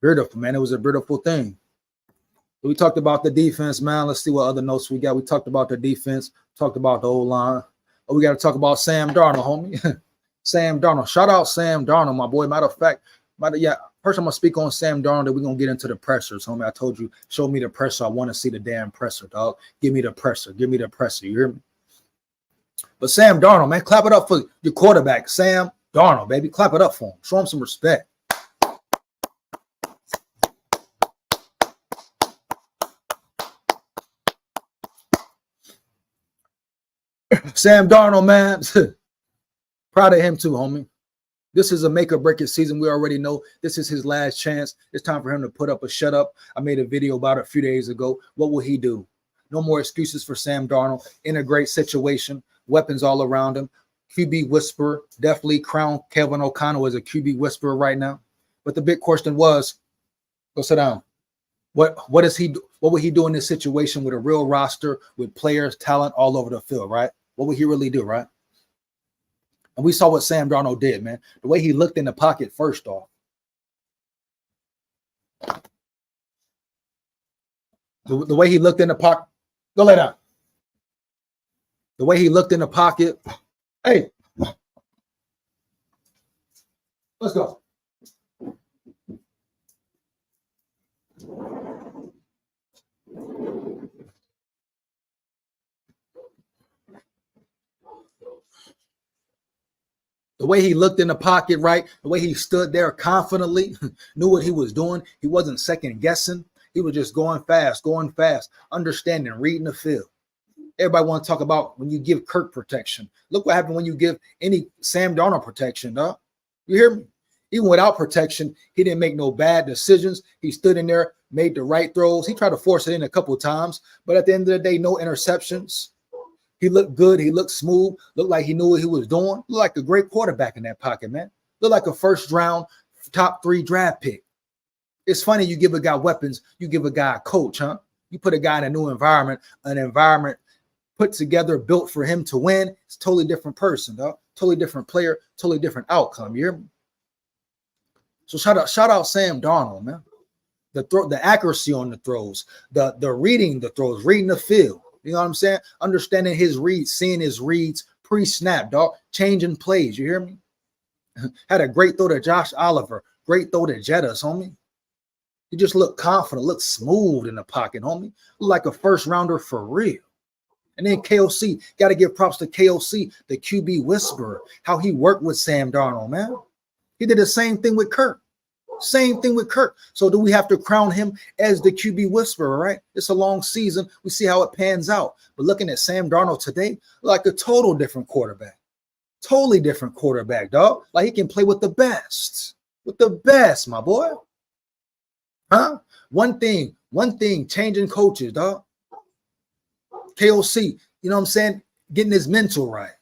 Beautiful, man. It was a beautiful thing. We talked about the defense, man. Let's see what other notes we got. We talked about the defense, talked about the O-line. Oh, we got to talk about Sam Darnold, homie. Sam Darnold. Shout out Sam Darnold, my boy. Matter of fact, first I'm going to speak on Sam Darnold, then we're going to get into the pressers, homie. I told you, show me the pressure. I want to see the damn presser, dog. Give me the pressure. Give me the pressure. You hear me? But Sam Darnold, man, clap it up for your quarterback, Sam Darnold, baby. Clap it up for him. Show him some respect. Sam Darnold, man. Proud of him too, homie. This is a make or break it season. We already know this is his last chance. It's time for him to put up a shut up. I made a video about it a few days ago. What will he do? No more excuses for Sam Darnold. In a great situation. Weapons all around him. QB whisperer. Definitely crown Kevin O'Connell as a QB whisperer right now. But the big question was, go sit down. What will he do in this situation with a real roster, with players, talent all over the field, right? What would he really do, right? And we saw what Sam Darnold did, man. The way he looked in the pocket first off. The way he looked in the pocket. Go lay down. The way he looked in the pocket. Hey. Let's go. The way he looked in the pocket, right? The way he stood there confidently, knew what he was doing. He wasn't second guessing. He was just going fast, understanding, reading the field. Everybody want to talk about when you give Kirk protection. Look what happened when you give any Sam Darnold protection, dog. You hear me? Even without protection, he didn't make no bad decisions. He stood in there, made the right throws. He tried to force it in a couple of times, but at the end of the day, no interceptions. He looked good. He looked smooth. Looked like he knew what he was doing. Looked like a great quarterback in that pocket, man. Looked like a first-round, top 3 draft pick. It's funny you give a guy weapons, you give a guy a coach, huh? You put a guy in a new environment, an environment put together, built for him to win. It's a totally different person, dog. Totally different player, totally different outcome. You hear me? So shout out Sam Darnold, man. The accuracy on the throws, the reading the throws, reading the field. You know what I'm saying? Understanding his reads, seeing his reads pre-snap, dog. Changing plays. You hear me? Had a great throw to Josh Oliver. Great throw to Jettas, homie. He just looked confident, looked smooth in the pocket, homie. Looked like a first rounder for real. And then KOC, got to give props to KOC, the QB whisperer, how he worked with Sam Darnold, man. He did the same thing with Kirk. Same thing with Kirk. So do we have to crown him as the QB whisperer, right? It's a long season. We see how it pans out. But looking at Sam Darnold today, like a total different quarterback. Totally different quarterback, dog. Like he can play with the best. With the best, my boy. Huh? One thing, changing coaches, dog. KOC, you know what I'm saying? Getting his mental right.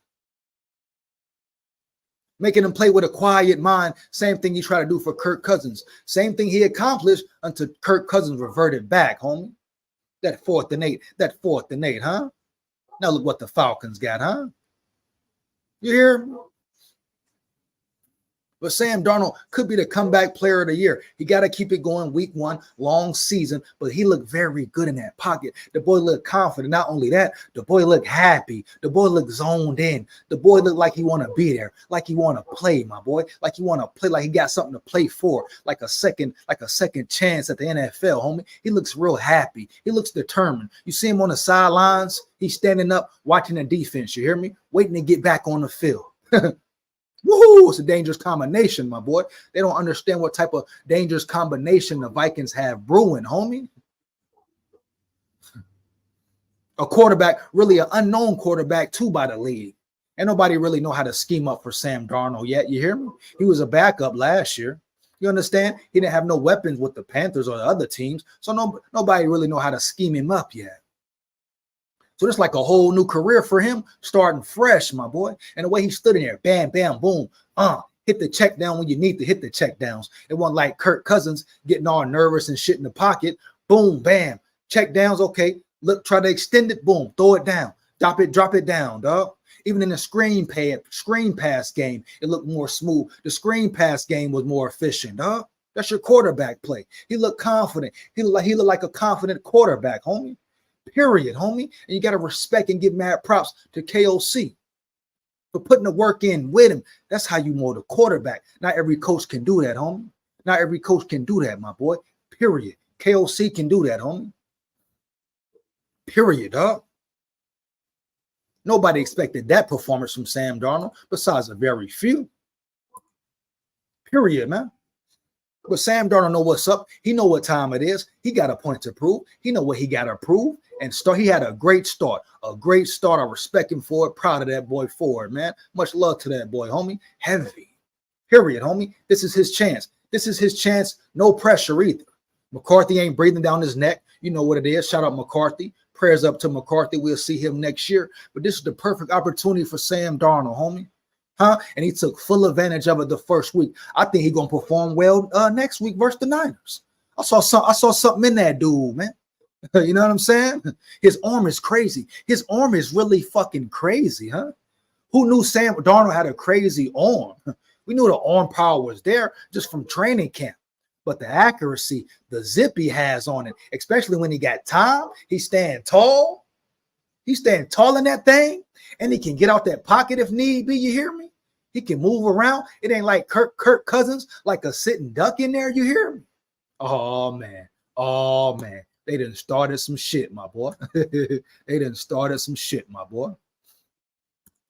Making him play with a quiet mind. Same thing he tried to do for Kirk Cousins. Same thing he accomplished until Kirk Cousins reverted back, homie. That 4th and 8, huh? Now look what the Falcons got, huh? You hear? But Sam Darnold could be the comeback player of the year. He got to keep it going week 1, long season, but he looked very good in that pocket. The boy looked confident. Not only that, the boy looked happy. The boy looked zoned in. The boy looked like he want to be there, like he want to play, my boy, like he want to play, like he got something to play for, like a second chance at the NFL, homie. He looks real happy. He looks determined. You see him on the sidelines. He's standing up, watching the defense. You hear me? Waiting to get back on the field. Woohoo! It's a dangerous combination, my boy. They don't understand what type of dangerous combination the Vikings have brewing, homie. A quarterback, really an unknown quarterback too by the league. And nobody really know how to scheme up for Sam Darnold yet. You hear me? He was a backup last year. You understand? He didn't have no weapons with the Panthers or the other teams. So nobody really know how to scheme him up yet. So it's like a whole new career for him, starting fresh, my boy. And the way he stood in there, bam, bam, boom, hit the check down when you need to hit the check downs. It wasn't like Kirk Cousins getting all nervous and shit in the pocket. Boom, bam, check downs, okay. Look, try to extend it, boom, throw it down. Drop it down, dog. Even in the screen pass game, it looked more smooth. The screen pass game was more efficient, dog. That's your quarterback play. He looked confident. He looked like a confident quarterback, homie. Period, homie. And you got to respect and give mad props to KOC for putting the work in with him. That's how you mold a quarterback. Not every coach can do that, homie. Not every coach can do that, my boy. Period. KOC can do that, homie. Period, dog. Nobody expected that performance from Sam Darnold, besides a very few. Period, man. But Sam Darnold know what's up. He know what time it is. He got a point to prove. He know what he got to prove. And he had a great start. A great start. I respect him for it. Proud of that boy for it, man. Much love to that boy, homie. Heavy. Period, homie. This is his chance. This is his chance. No pressure either. McCarthy ain't breathing down his neck. You know what it is. Shout out McCarthy. Prayers up to McCarthy. We'll see him next year. But this is the perfect opportunity for Sam Darnold, homie. Huh? And he took full advantage of it the first week. I think he's gonna perform well next week versus the Niners. I saw something in that dude, man. You know what I'm saying? His arm is crazy. His arm is really fucking crazy, huh? Who knew Sam Darnold had a crazy arm? We knew the arm power was there just from training camp. But the accuracy, the zip he has on it, especially when he got time, he's standing tall. He's standing tall in that thing, and he can get out that pocket if need be. You hear me? He can move around. It ain't like Kirk Cousins, like a sitting duck in there. You hear me? Oh, man. Oh, man. They done started some shit, my boy. They done started some shit, my boy.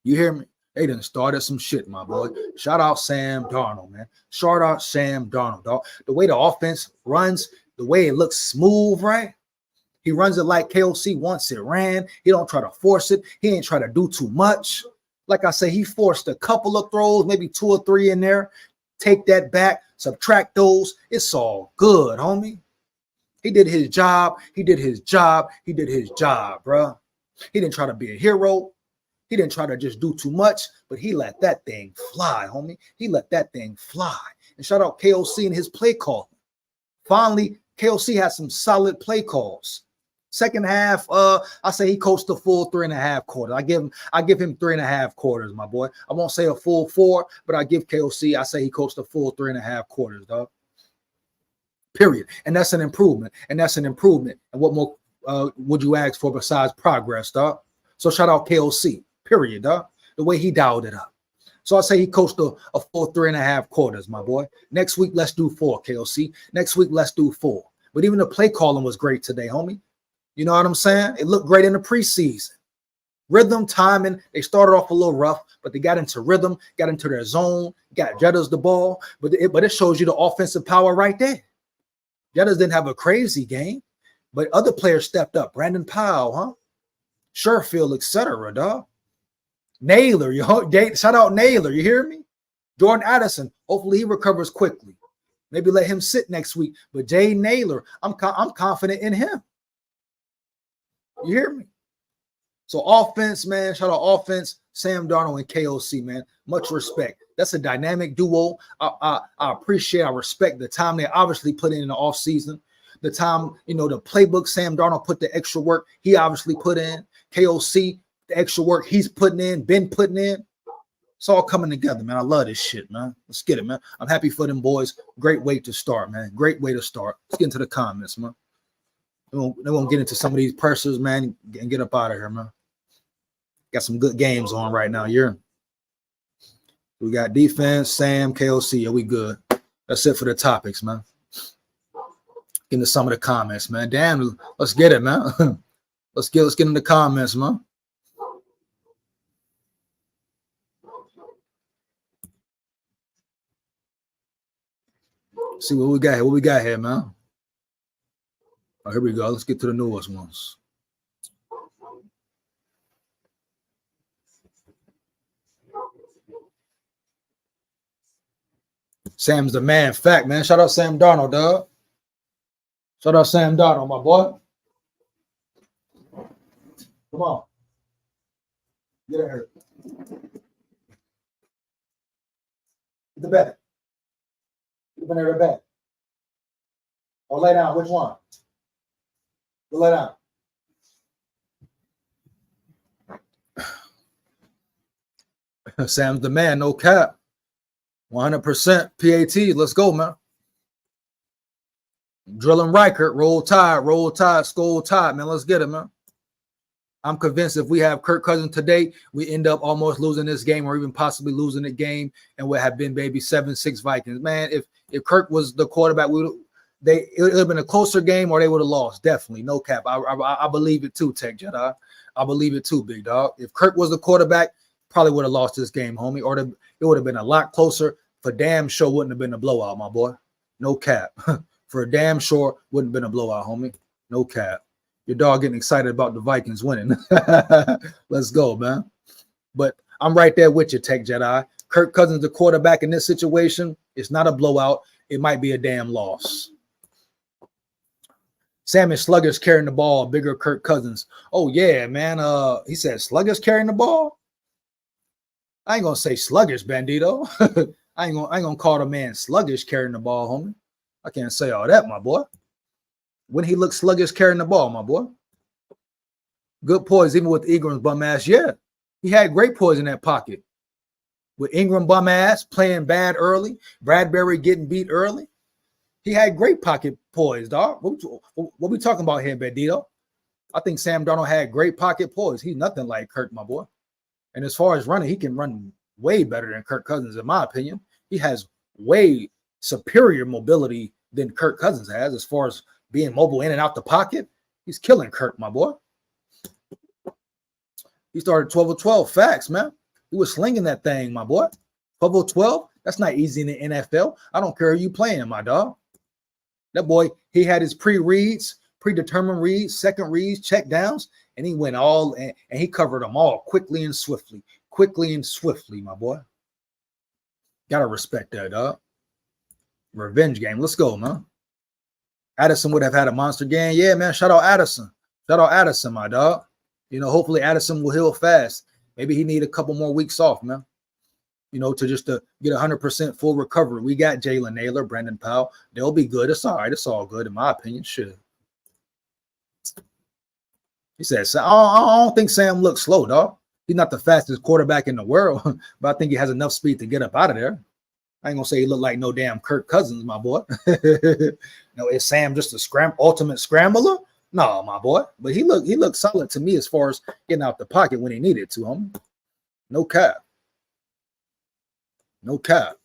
You hear me? They done started some shit, my boy. Shout out Sam Darnold, man. Shout out Sam Darnold, dog. The way the offense runs, the way it looks smooth, right? He runs it like KOC wants it ran. He don't try to force it. He ain't try to do too much. Like I say, he forced a couple of throws, maybe 2 or 3 in there. Take that back, subtract those. It's all good, homie. He did his job. He did his job. He did his job, bro. He didn't try to be a hero. He didn't try to just do too much, but he let that thing fly, homie. He let that thing fly. And shout out KOC and his play call. Finally, KOC had some solid play calls. Second half, I say he coached the full 3.5 quarters. I give him 3.5 quarters, my boy. I won't say a full 4, but I give KOC, I say he coached the full 3.5 quarters, dog. Period. And that's an improvement. And that's an improvement. And what more would you ask for besides progress, dog? So shout out KOC, period, dog. The way he dialed it up. So I say he coached a full 3.5 quarters, my boy. Next week, let's do 4, KOC. Next week, let's do 4. But even the play calling was great today, homie. You know what I'm saying? It looked great in the preseason. Rhythm, timing, they started off a little rough, but they got into rhythm, got into their zone, got Jettas the ball. But it shows you the offensive power right there. Jettas didn't have a crazy game, but other players stepped up. Brandon Powell, huh? Sherfield, etc., dog. Naylor, shout out Naylor, you hear me? Jordan Addison, hopefully he recovers quickly. Maybe let him sit next week. But Jay Naylor, I'm confident in him. You hear me? So offense, man, shout out offense, Sam Darnold and KOC, man. Much respect. That's a dynamic duo. I appreciate, I respect the time they obviously put in the offseason. The time, the playbook Sam Darnold put the extra work he obviously put in. KOC, the extra work he's putting in, been putting in. It's all coming together, man. I love this shit, man. Let's get it, man. I'm happy for them boys. Great way to start, man. Great way to start. Let's get into the comments, man. They won't get into some of these pressers, man, and get up out of here, man. Got some good games on right now. We got defense, Sam, KOC. Yeah, we good. That's it for the topics, man. Get into some of the comments, man. Damn, let's get it, man. let's get into the comments, man. See what we got here. What we got here, man? Oh, here we go. Let's get to the newest ones. Sam's the man. Fact, man. Shout out Sam Darnold, dog. Shout out Sam Darnold, my boy. Come on. Get in here. Get the bed. Get in there, the bed. Or lay down. Which one? Go lay down. Sam's the man, no cap. 100% PAT. Let's go, man. Drilling Reichert, roll tide, SKOL tide, man. Let's get it, man. I'm convinced if we have Kirk Cousins today, we end up almost losing this game or even possibly losing the game and would have been maybe 7-6 Vikings. Man, if Kirk was the quarterback, it would have been a closer game or they would have lost. Definitely. No cap. I believe it too, Tech Jedi. I believe it too, big dog. If Kirk was the quarterback, probably would have lost this game, homie. Or it would have been a lot closer. For damn sure wouldn't have been a blowout, my boy. No cap. For damn sure wouldn't have been a blowout, homie. No cap. Your dog getting excited about the Vikings winning. Let's go, man. But I'm right there with you, Tech Jedi. Kirk Cousins, the quarterback in this situation, it's not a blowout. It might be a damn loss. Sam is sluggish carrying the ball, bigger Kirk Cousins. Oh, yeah, man. He said sluggish carrying the ball. I ain't gonna say sluggish, Bandito. I ain't gonna call the man sluggish carrying the ball, homie. I can't say all that, my boy. When he looked sluggish carrying the ball, my boy. Good poise, even with Ingram's bum ass. Yeah, he had great poise in that pocket. With Ingram bum ass playing bad early, Bradbury getting beat early. He had great pocket poise, dog. What we talking about here, Bandito? I think Sam Darnold had great pocket poise. He's nothing like Kirk, my boy. And as far as running, he can run way better than Kirk Cousins, in my opinion. He has way superior mobility than Kirk Cousins has as far as being mobile in and out the pocket. He's killing Kirk, my boy. He started 12 of 12. Facts, man. He was slinging that thing, my boy. 12 of 12. That's not easy in the NFL. I don't care who you playing, my dog. That boy, he had his pre-reads, predetermined reads, second reads, check downs, and he went all and he covered them all quickly and swiftly. Quickly and swiftly, my boy. Gotta respect that, dog. Revenge game. Let's go, man. Addison would have had a monster game. Yeah, man. Shout out Addison. Shout out Addison, my dog. You know, hopefully Addison will heal fast. Maybe he need a couple more weeks off, man. You know, to get 100% full recovery. We got Jalen Naylor, Brandon Powell. They'll be good. It's all right. It's all good, in my opinion. Shit. He said, I don't think Sam looks slow, dog. He's not the fastest quarterback in the world, but I think he has enough speed to get up out of there. I ain't gonna say he looked like no damn Kirk Cousins, my boy. No, is Sam just a ultimate scrambler? No, my boy. But he looked solid to me as far as getting out the pocket when he needed to, homie. No cap. No cap.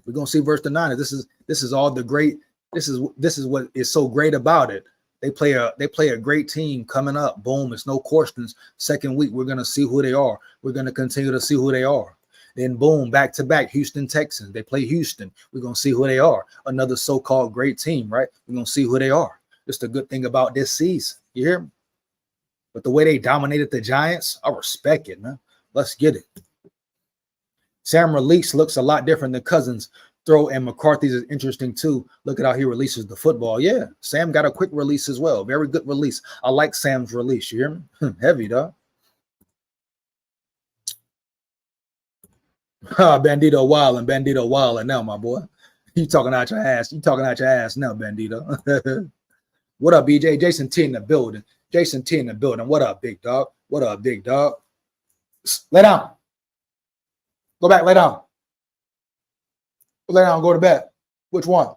We're gonna see versus the Niners. This is all the great. This is what is so great about it. They play a great team coming up. Boom. It's no questions. Second week, we're gonna see who they are. We're gonna continue to see who they are. Then boom, back to back, Houston Texans. They play Houston. We're gonna see who they are. Another so-called great team, right? We're gonna see who they are. Just the good thing about this season. You hear me? But the way they dominated the Giants, I respect it, man. Let's get it. Sam release looks a lot different than Cousins' throw, and McCarthy's is interesting too. Look at how he releases the football. Yeah, Sam got a quick release as well. Very good release. I like Sam's release. You hear me? Heavy, dog. Bandito wildin' now, my boy. You talking out your ass. You talking out your ass now, Bandito. What up, BJ? Jason T in the building. Jason T in the building. What up, big dog? What up, big dog? Lay down. Go back, lay down. Lay down and go to bed. Which one?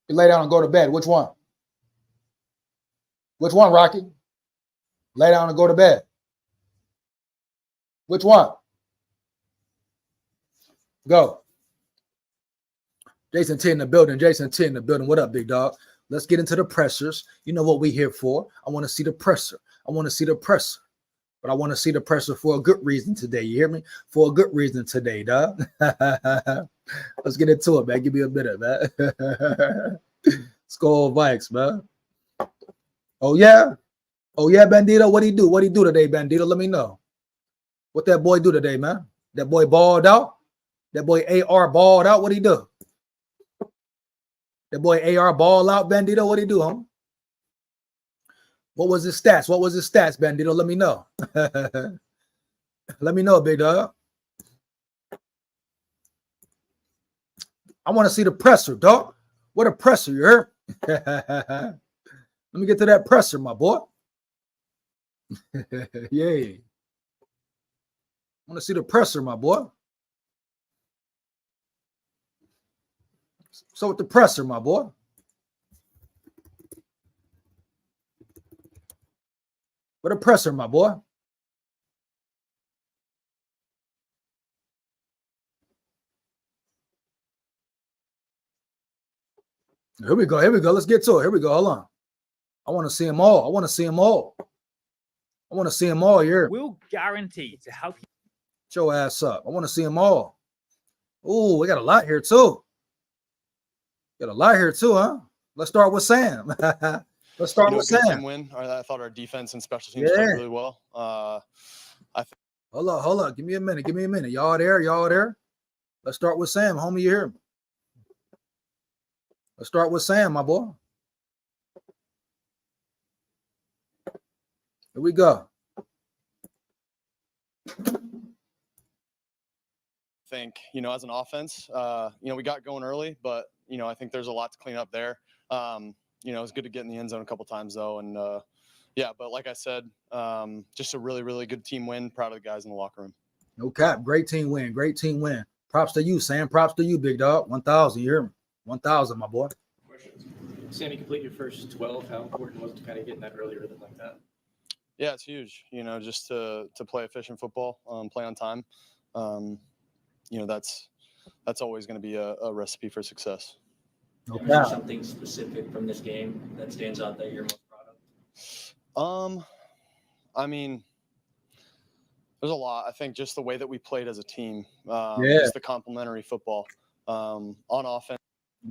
You lay down and go to bed. Which one? Which one, Rocky? Lay down and go to bed. Which one? Go. Jason T in the building. Jason T in the building. What up, big dog? Let's get into the pressers. You know what we here for. I want to see the presser. I want to see the presser. But I want to see the presser for a good reason today. You hear me? For a good reason today, dog. Let's get into it, man. Give me a minute, man. SKOL Vikes, man. Oh, yeah? Oh, yeah, Bandito? What he do? What he do today, Bandito? Let me know. What that boy do today, man? That boy balled out? That boy AR balled out? What he do? That boy AR ball out, Bandito? What he do, huh? What was his stats? What was his stats, Bandito? Let me know. Let me know, big dog. I want to see the presser, dog. What a presser, you heard? Let me get to that presser, my boy. Yeah. I want to see the presser, my boy. So with the presser, my boy. What a presser, my boy. Here we go. Here we go. Let's get to it. Here we go. Hold on. I want to see them all. I want to see them all. I want to see them all here. We'll guarantee to help you. Get your ass up. I want to see them all. Ooh, we got a lot here too. Got a lot here too, huh? Let's start with Sam. Let's start with Sam. Win. I thought our defense and special teams played really well. Hold up. Give me a minute. Y'all there? Let's start with Sam, homie. You hear me? Let's start with Sam, my boy. Here we go. I think, as an offense, we got going early, but, I think there's a lot to clean up there. It's good to get in the end zone a couple times, though. And, but like I said, just a really, really good team win. Proud of the guys in the locker room. No cap. Great team win. Props to you, Sam. Props to you, big dog. 1,000. You hear me? 1,000, my boy. Sam, you complete your first 12. How important was it to kind of get in that early rhythm like that? Yeah, it's huge. Just to play efficient football, play on time. That's always going to be a recipe for success. Okay. Is there something specific from this game that stands out that you're most proud of? There's a lot. I think just the way that we played as a team, just the complementary football on offense.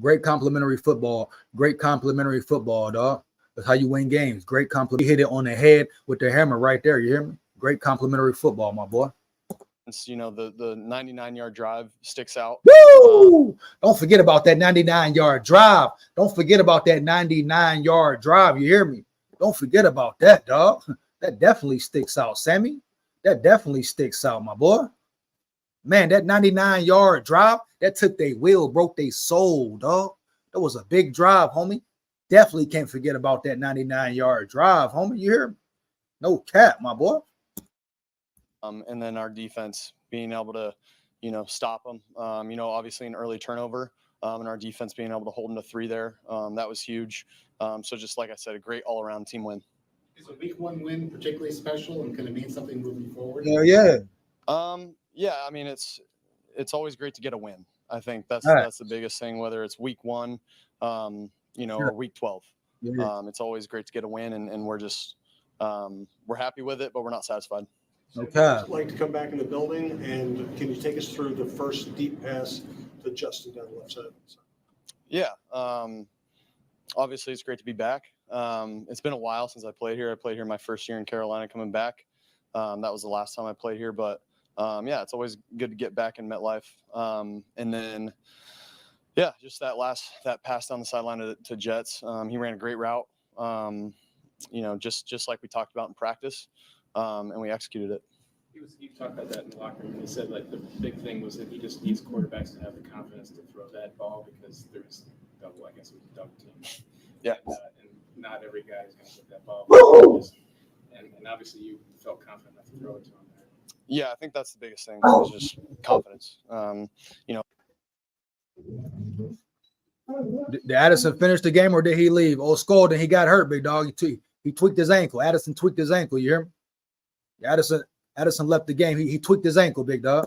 Great complimentary football. Great complimentary football, dog. That's how you win games. Great compliment. You hit it on the head with the hammer right there. You hear me? Great complimentary football, my boy. You know, the 99-yard drive sticks out. Woo! Don't forget about that 99-yard drive. Don't forget about that 99-yard drive. You hear me? Don't forget about that, dog. That definitely sticks out, Sammy. That definitely sticks out, my boy. Man, that 99-yard drive, that took their will, broke their soul, dog. That was a big drive, homie. Definitely can't forget about that 99-yard drive, homie. You hear me? No cap, my boy. And then our defense being able to, you know, stop them. You know, obviously an early turnover, and our defense being able to hold them to 3 there. That was huge. So just like I said, a great all-around team win. Is a week 1 win particularly special and going to mean something moving forward? Yeah. Yeah, I mean, it's always great to get a win. I think that's the biggest thing, whether it's week 1, you know, or week 12. Yeah. It's always great to get a win, and we're just we're happy with it, but we're not satisfied. Okay. I'd like to come back in the building, and can you take us through the first deep pass to Justin down the left side? Yeah. Obviously, it's great to be back. It's been a while since I played here. I played here my first year in Carolina coming back. That was the last time I played here, but yeah, it's always good to get back in MetLife. And then, yeah, just that pass down the sideline to Jets. He ran a great route, you know, just like we talked about in practice, and we executed it. He talked about that in the locker room, and he said, like, the big thing was that he just needs quarterbacks to have the confidence to throw that ball because there's double team. Yeah. And not every guy is going to get that ball. And obviously you felt confident enough to throw it to him there. Yeah, I think that's the biggest thing, is just confidence. You know. Did Addison finish the game or did he leave? Oh, SKOL, then he got hurt, big dog. He tweaked his ankle. Addison tweaked his ankle. You hear me? Addison left the game. He tweaked his ankle, big dog.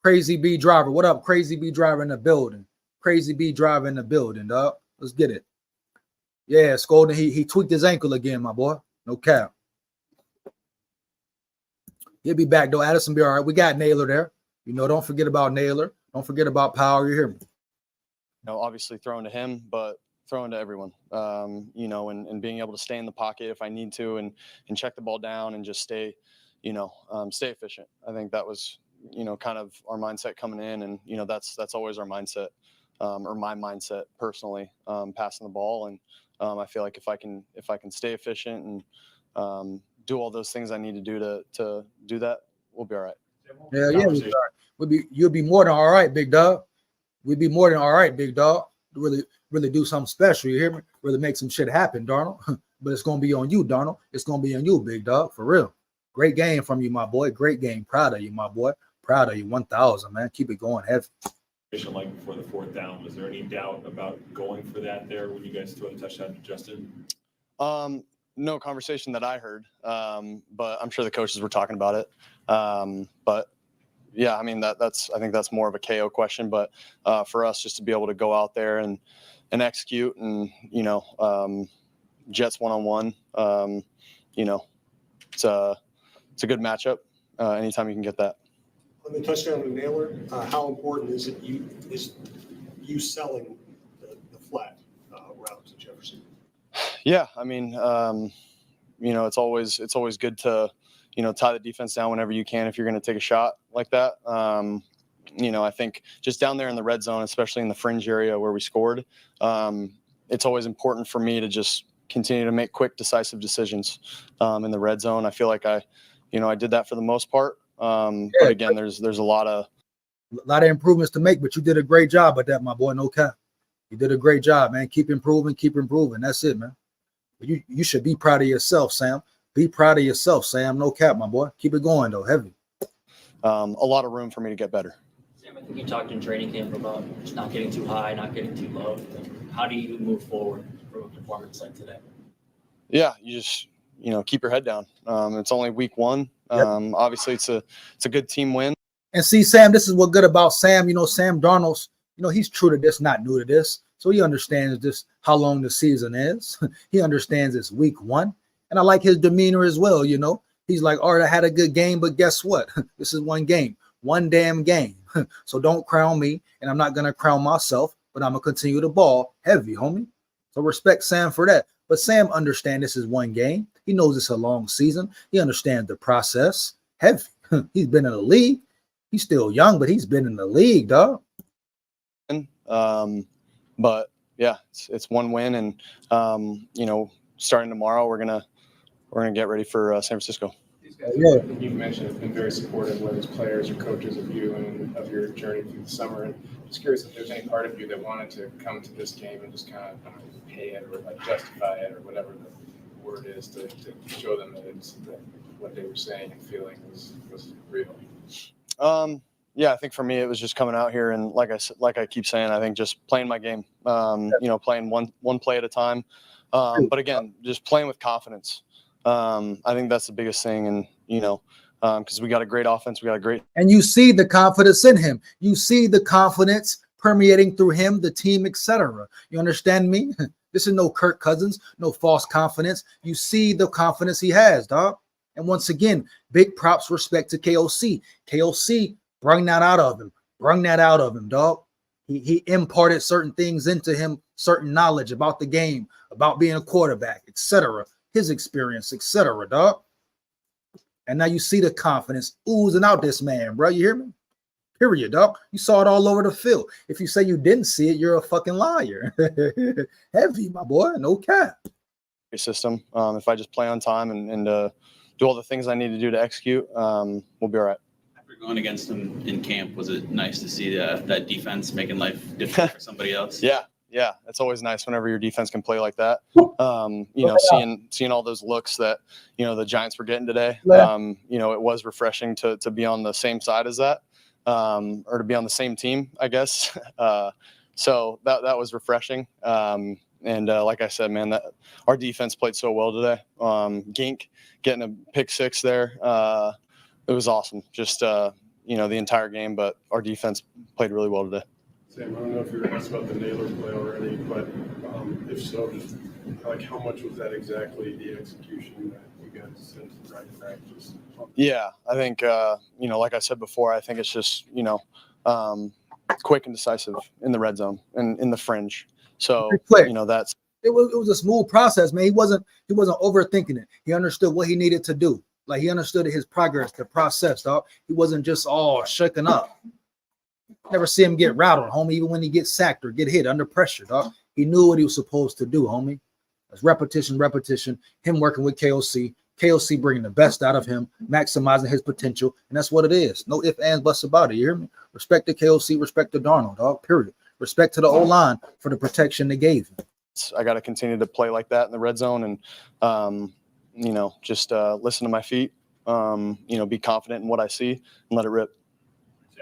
Crazy B driver. What up, Crazy B driver in the building? Crazy B driver in the building, dog. Let's get it. Yeah, SKOL, then he tweaked his ankle again, my boy. No cap. He'll be back, though. Addison be all right. We got Naylor there. You know, don't forget about Naylor. Don't forget about Power. You hear me? You know, obviously throwing to him, but throwing to everyone, you know, and being able to stay in the pocket if I need to and check the ball down and just stay, you know, stay efficient. I think that was, you know, kind of our mindset coming in. And, you know, that's always our mindset, or my mindset personally, passing the ball. And I feel like if I can stay efficient and do all those things I need to do to do that, we'll be all right. Yeah, we'll be all right. You'll be more than all right, big dog. We'd be more than all right, big dog. Really do something special. You hear me? Really make some shit happen, Darnold. But it's gonna be on you, Darnold. It's gonna be on you, big dog, for real. Great game from you, my boy. Great game. Proud of you, my boy. Proud of you. 1,000, man. Keep it going heavy. Like before the 4th down, was there any doubt about going for that there when you guys throw the touchdown to Justin? No conversation that I heard, but I'm sure the coaches were talking about it. But yeah, I mean, I think that's more of a KO question, but for us just to be able to go out there and execute and, you know, Jets one-on-one, you know, it's a good matchup. Anytime you can get that. On the touchdown to Naylor, how important is you selling the flat route to Jefferson? Yeah, I mean, you know, it's always good to, you know, tie the defense down whenever you can if you're going to take a shot like that. You know, I think just down there in the red zone, especially in the fringe area where we scored, it's always important for me to just continue to make quick, decisive decisions in the red zone. I feel like I did that for the most part. But again, there's a lot of improvements to make, but you did a great job at that, my boy. No cap. You did a great job, man. Keep improving. That's it, man. You should be proud of yourself, Sam. Be proud of yourself, Sam. No cap, my boy. Keep it going, though. Heavy. A lot of room for me to get better. Sam, I think you talked in training camp about just not getting too high, not getting too low. How do you move forward from a performance like today? Yeah, you just, you know, keep your head down. It's only week 1. Obviously, it's a good team win. And see, Sam, this is what good about Sam. You know, Sam Darnold, you know, he's true to this, not new to this. So he understands just how long the season is. He understands it's week 1. And I like his demeanor as well, you know. He's like, all right, I had a good game, but guess what? This is one game, one damn game. So don't crown me, and I'm not going to crown myself. but I'm gonna continue to ball heavy, homie. So respect Sam for that. But Sam understands this is one game. He knows it's a long season. He understands the process. Heavy. He's been in the league. He's still young, but he's been in the league, dog. But yeah, it's one win, and you know, starting tomorrow, we're gonna get ready for San Francisco. These guys, Yeah. you mentioned, have been very supportive, whether it's players or coaches of you and of your journey through the summer. And just curious if there's any part of you that wanted to come to this game and just kind of pay it or like justify it or whatever the word is to show them that it's that what they were saying and feeling was real. Yeah, I think for me it was just coming out here and like I keep saying, I think just playing my game. You know, playing one play at a time. But again, just playing with confidence. I think that's the biggest thing, and you know, because we got a great offense, we got a great. And you see the confidence in him. You see the confidence permeating through him, the team, etc. You understand me? This is no Kirk Cousins, no false confidence. You see the confidence he has, dog. And once again, big props, respect to KOC. KOC, bring that out of him. Bring that out of him, dog. He imparted certain things into him, certain knowledge about the game, about being a quarterback, etc. His experience, etc. Dog. And now you see the confidence oozing out this man, bro. You hear me? Period, dog. You saw it all over the field. If you say you didn't see it, you're a fucking liar. Heavy, my boy. No cap. System. If I just play on time and do all the things I need to do to execute, we'll be all right. After going against them in camp, was it nice to see that defense making life difficult for somebody else? Yeah, it's always nice whenever your defense can play like that. You know, seeing all those looks that, you know, the Giants were getting today. You know, it was refreshing to be on the same side as that, or to be on the same team, I guess. So that was refreshing. And like I said, man, that our defense played so well today. Gink getting a pick six there, it was awesome. Just you know, the entire game, but our defense played really well today. Sam, I don't know if you were asked about the Naylor play already, but if so, just like how much was that exactly the execution that you guys sent right in practice? Yeah, I think you know, like I said before, I think it's just, you know, quick and decisive in the red zone and in the fringe. So you know, that's it was a smooth process, man. He wasn't overthinking it. He understood what he needed to do. Like he understood his progress, the process, dog. He wasn't just all shaken up. Never see him get rattled, homie, even when he gets sacked or get hit under pressure, dog. He knew what he was supposed to do, homie. That's repetition, him working with KOC bringing the best out of him, maximizing his potential, and that's what it is. No ifs, ands, buts about it, you hear me? Respect to KOC, respect to Darnold, dog, period. Respect to the O-line for the protection they gave him. I got to continue to play like that in the red zone and, you know, just listen to my feet, you know, be confident in what I see and let it rip.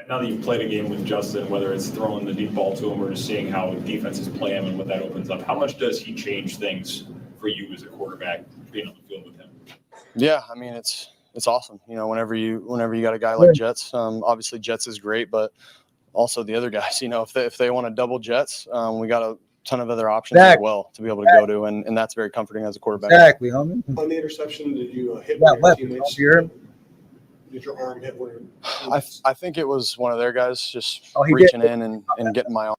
Now that you've played a game with Justin, whether it's throwing the deep ball to him or just seeing how defenses play him and what that opens up, how much does he change things for you as a quarterback being on the field with him? Yeah, I mean, it's awesome. You know, whenever you got a guy like Jets, obviously Jets is great, but also the other guys, you know, if they want to double Jets, we got a ton of other options as well to be able to go to, and that's very comforting as a quarterback. Exactly, homie. On the interception, did you hit one of your teammates? Did your arm hit one? I think it was one of their guys just reaching in and getting my arm.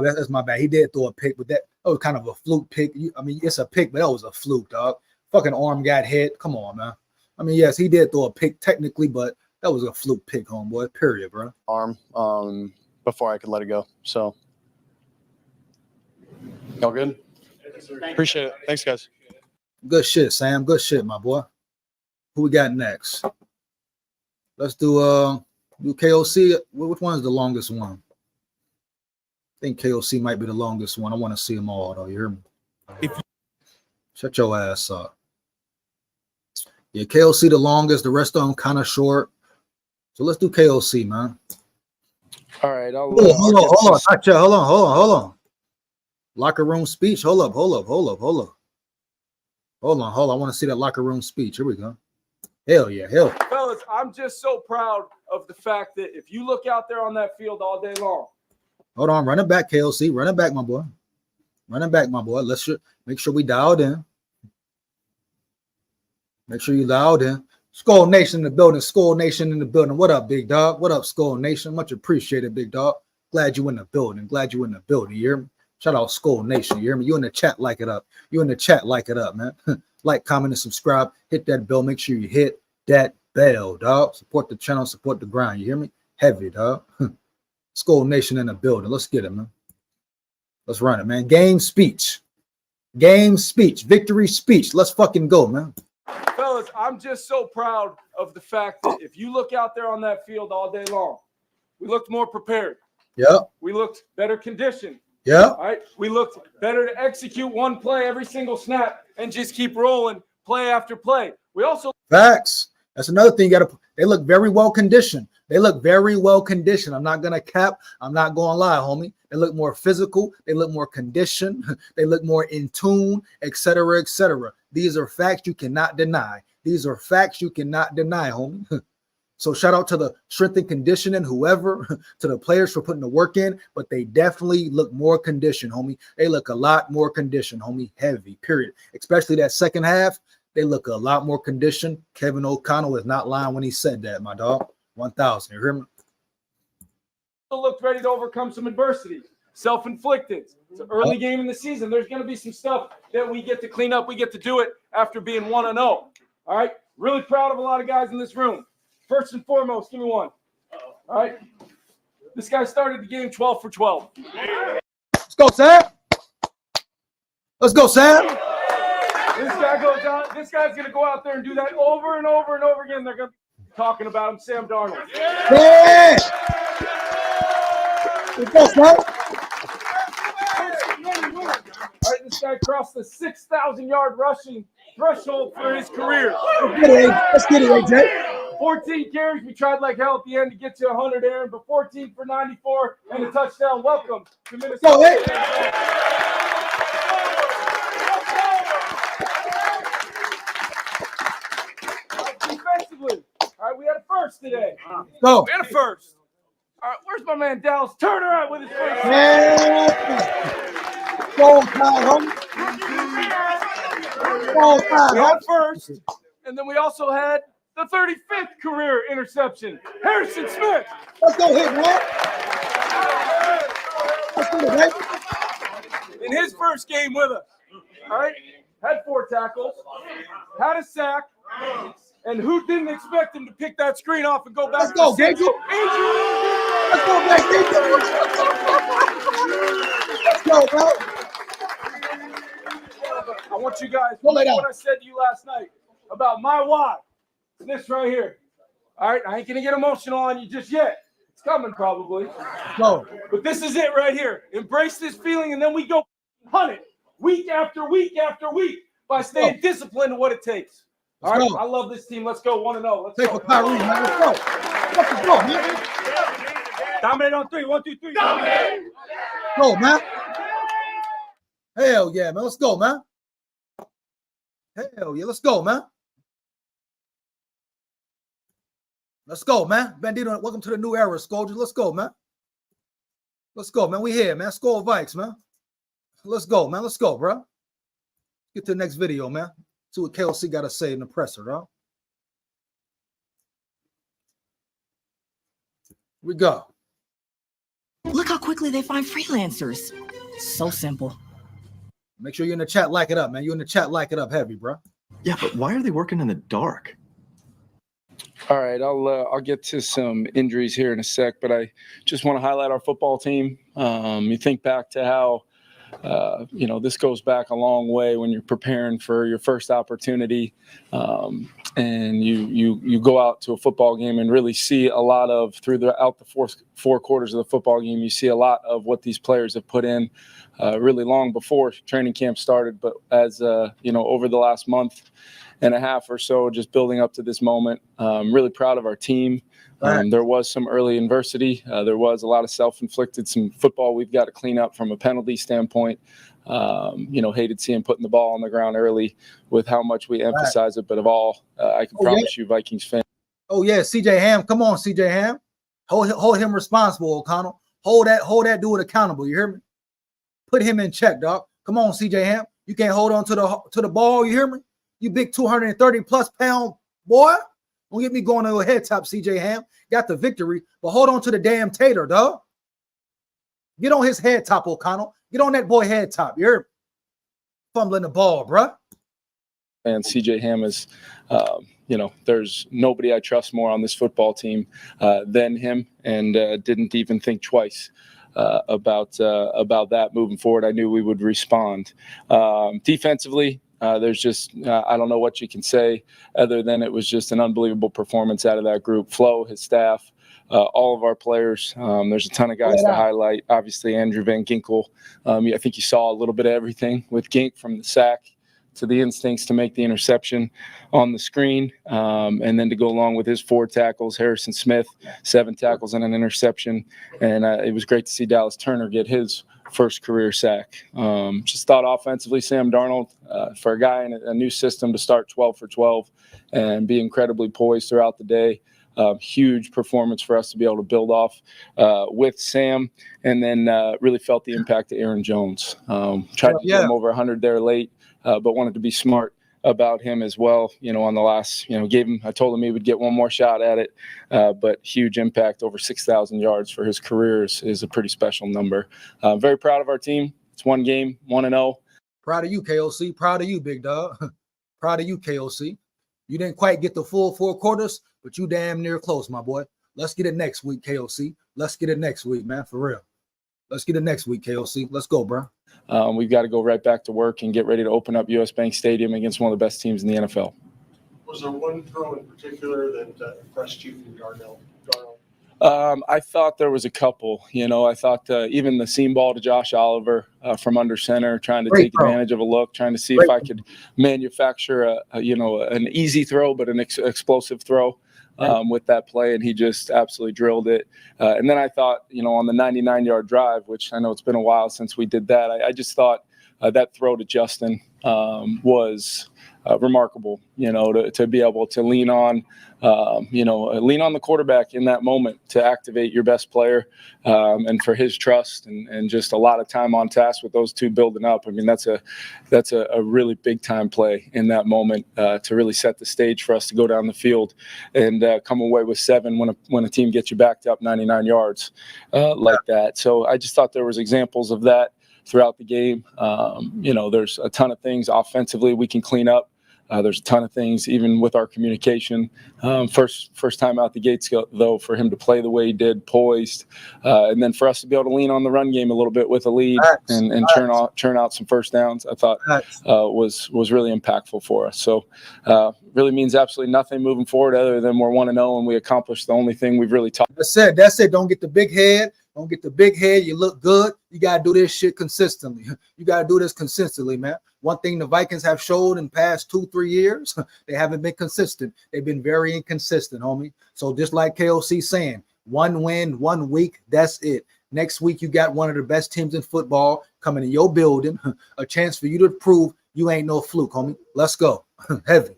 That's my bad. He did throw a pick, but that was kind of a fluke pick. I mean, it's a pick, but that was a fluke, dog. Fucking arm got hit. Come on, man. I mean, yes, he did throw a pick technically, but that was a fluke pick, homeboy. Period, bro. Arm before I could let it go. So, all good? Appreciate it. Thanks, guys. Good shit, Sam. Good shit, my boy. Who we got next? Let's do KOC. Which one is the longest one? I think KOC might be the longest one. I want to see them all, though. You hear me? Shut your ass up. Yeah, KOC the longest. The rest of them kind of short. So let's do KOC, man. All right. Hold on. Locker room speech. Hold up. I want to see that locker room speech. Here we go. Hell yeah. Fellas, I'm just so proud of the fact that if you look out there on that field all day long. Hold on. Run it back, KOC. Run it back, my boy. Let's make sure we dialed in. Make sure you dialed in. SKOL Nation in the building. SKOL Nation in the building. What up, big dog? What up, SKOL Nation? Much appreciated, big dog. Glad you in the building. Glad you in the building. You hear me? Shout out SKOL Nation. You hear me? You in the chat, like it up. You in the chat, like it up, man. Like, comment, and subscribe. Hit that bell. Make sure you hit that bell, dog. Support the channel. Support the grind. You hear me? Heavy, dog. SKOL Nation in the building. Let's get it, man. Let's run it, man. Game speech. Game speech. Victory speech. Let's fucking go, man. Fellas, I'm just so proud of the fact that if you look out there on that field all day long, we looked more prepared. Yep. We looked better conditioned. Yep. All right. We looked better to execute one play every single snap and just keep rolling play after play. We also Facts. That's another thing. They look very well conditioned. They look very well conditioned. I'm not gonna cap. I'm not gonna lie, homie. They look more physical. They look more conditioned. They look more in tune, etc., etc. These are facts you cannot deny. These are facts you cannot deny, homie. So shout out to the strength and conditioning, whoever, to the players for putting the work in, but they definitely look more conditioned, homie. They look a lot more conditioned, homie. Heavy, period. Especially that second half, they look a lot more conditioned. Kevin O'Connell is not lying when he said that, my dog. 1,000, you hear me? looked ready to overcome some adversity, self-inflicted. It's an early game in the season. There's going to be some stuff that we get to clean up. We get to do it after being 1-0. All right? Really proud of a lot of guys in this room. First and foremost, give me one. All right? This guy started the game 12 for 12. Let's go, Sam. Let's go, Sam. This guy goes out. This guy's going to go out there and do that over and over and over again. They're going to be talking about him, Sam Darnold. Yeah. Let's go, Sam. All right, this guy crossed the 6,000-yard rushing threshold for his career. Let's get it, AJ. 14 carries. We tried like hell at the end to get to 100, Aaron, but 14 for 94 and a touchdown. Welcome to Minnesota. Go ahead. Defensively, all right, we had a first today. Go. We had a first. All right, where's my man Dallas Turner at with his first? Go, Kyle, homie. Go, Kyle, We had a first, and then we also had the 35th career interception. Harrison Smith. Let's go hit, man. Let's get it, man. In his first game with us. All right, had 4 tackles, had a sack, and who didn't expect him to pick that screen off and go back? Let's go, Gage. Let's go, Gage. Let's go, bro. I want you guys to Pull it know out. what I said to you last night about my why. It's this right here. All right, I ain't gonna get emotional on you just yet. It's coming probably. Go. But this is it right here. Embrace this feeling, and then we go hunt it week after week after week by staying disciplined in what it takes. All right, Let's go. I love this team. Let's go 1-0. Let's Take go. for Kyrie, man. Let's go. Let's go, man. Dominate on 3. 1, 2, 3. Go, man. Hell yeah, man. Let's go, man. Hell yeah. Let's go, man. Let's go, man. Bandito, welcome to the new era, Scolders. Let's go, man. Let's go, man. We here, man. SKOL Vikes, man. Let's go, man. Let's go, bro. Get to the next video, man. See what KLC got to say in the presser, bro. Here we go. Look how quickly they find freelancers. So simple. Make sure you're in the chat, like it up, man. You're in the chat, like it up heavy, bro. Yeah, but why are they working in the dark? All right, I'll get to some injuries here in a sec, but I just want to highlight our football team. You think back to how, this goes back a long way when you're preparing for your first opportunity, and you go out to a football game and really see a lot of throughout the four quarters of the football game. You see a lot of what these players have put in really long before training camp started, but as over the last month and a half or so, just building up to this moment. I'm really proud of our team. There was some early adversity. There was a lot of self-inflicted, some football we've got to clean up from a penalty standpoint. Hated seeing putting the ball on the ground early with how much we emphasize it. But of all, I can promise you, Vikings fans. Oh, yeah, CJ Ham. Come on, CJ Ham. Hold him responsible, O'Connell. Hold that dude accountable. You hear me? Put him in check, dog. Come on, CJ Ham. You can't hold on to the ball. You hear me? You big 230-plus pound boy. Don't get me going to a head top, CJ Ham. Got the victory, but hold on to the damn tater, dog. Get on his head top, O'Connell. Get on that boy head top. You're fumbling the ball, bruh. And CJ Ham is, there's nobody I trust more on this football team than him, and didn't even think twice about that moving forward. I knew we would respond. Defensively, there's just I don't know what you can say other than it was just an unbelievable performance out of that group. Flo, his staff, all of our players. There's a ton of guys to highlight. Obviously, Andrew Van Ginkel. I think you saw a little bit of everything with Gink, from the sack to the instincts to make the interception on the screen, and then to go along with his 4 tackles. Harrison Smith, 7 tackles and an interception. And it was great to see Dallas Turner get his first career sack. Just thought offensively, Sam Darnold, for a guy in a new system to start 12 for 12 and be incredibly poised throughout the day. Huge performance for us to be able to build off with Sam, and then really felt the impact of Aaron Jones. Tried to get him over 100 there late, but wanted to be smart about him as well. On the last, I told him he would get one more shot at it, but huge impact, over 6,000 yards for his career is a pretty special number. Very proud of our team. It's one game, 1-0. Proud of you, KOC. Proud of you, big dog. Proud of you, KOC. You didn't quite get the full 4 quarters, but you damn near close, my boy. Let's get it next week, KOC. Let's get it next week, man, for real. Let's get it next week, KOC. Let's go, bro. We've got to go right back to work and get ready to open up US Bank Stadium against one of the best teams in the NFL. Was there one throw in particular that impressed you from Darnell? I thought there was a couple. I thought even the seam ball to Josh Oliver from under center, trying to take advantage of a look, trying to see if I could manufacture an easy throw, but an explosive throw with that play, and he just absolutely drilled it. And then I thought, on the 99-yard drive, which I know it's been a while since we did that, I just thought that throw to Justin was remarkable, to be able to lean on the quarterback in that moment to activate your best player, and for his trust and just a lot of time on task with those two building up. I mean, that's a really big time play in that moment to really set the stage for us to go down the field and come away with 7 when a team gets you backed up 99 yards like that. So I just thought there was examples of that throughout the game. There's a ton of things offensively we can clean up. There's a ton of things, even with our communication. First time out the gates, though, for him to play the way he did, poised, and then for us to be able to lean on the run game a little bit with a lead and churn out some first downs, I thought was really impactful for us. So really means absolutely nothing moving forward other than we're 1-0 and we accomplished the only thing we've really talked. That's it. Don't get the big head. Don't get the big head. You look good. You got to do this shit consistently. You got to do this consistently, man. One thing the Vikings have showed in past 2-3 years, they haven't been consistent. They've been very inconsistent, homie. So just like KOC saying, 1 win, 1 week, that's it. Next week, you got one of the best teams in football coming in your building, a chance for you to prove you ain't no fluke, homie. Let's go. Heavy.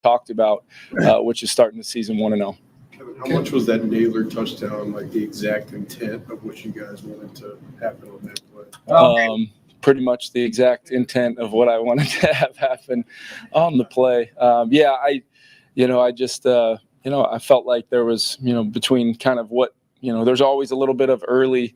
Talked about, which is starting the season 1-0. Kevin, how much was that Naylor touchdown, like the exact intent of what you guys wanted to happen on that play? Pretty much the exact intent of what I wanted to have happen on the play. I felt like there was, between kind of what, there's always a little bit of early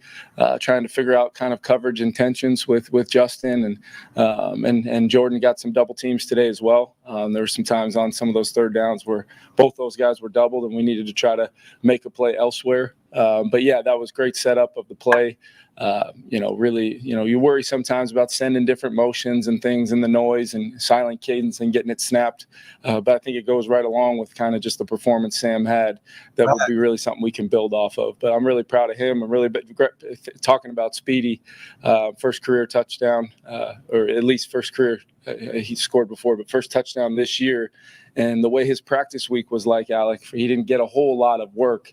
trying to figure out kind of coverage intentions with Justin and Jordan got some double teams today as well. There were some times on some of those third downs where both those guys were doubled and we needed to try to make a play elsewhere. But yeah, that was great setup of the play. Really, you worry sometimes about sending different motions and things in the noise and silent cadence and getting it snapped. But I think it goes right along with kind of just the performance Sam had. That would be really something we can build off of. But I'm really proud of him. I'm really talking about Speedy, first career touchdown, or at least first career he scored before, but first touchdown this year. And the way his practice week was like, Alec, he didn't get a whole lot of work.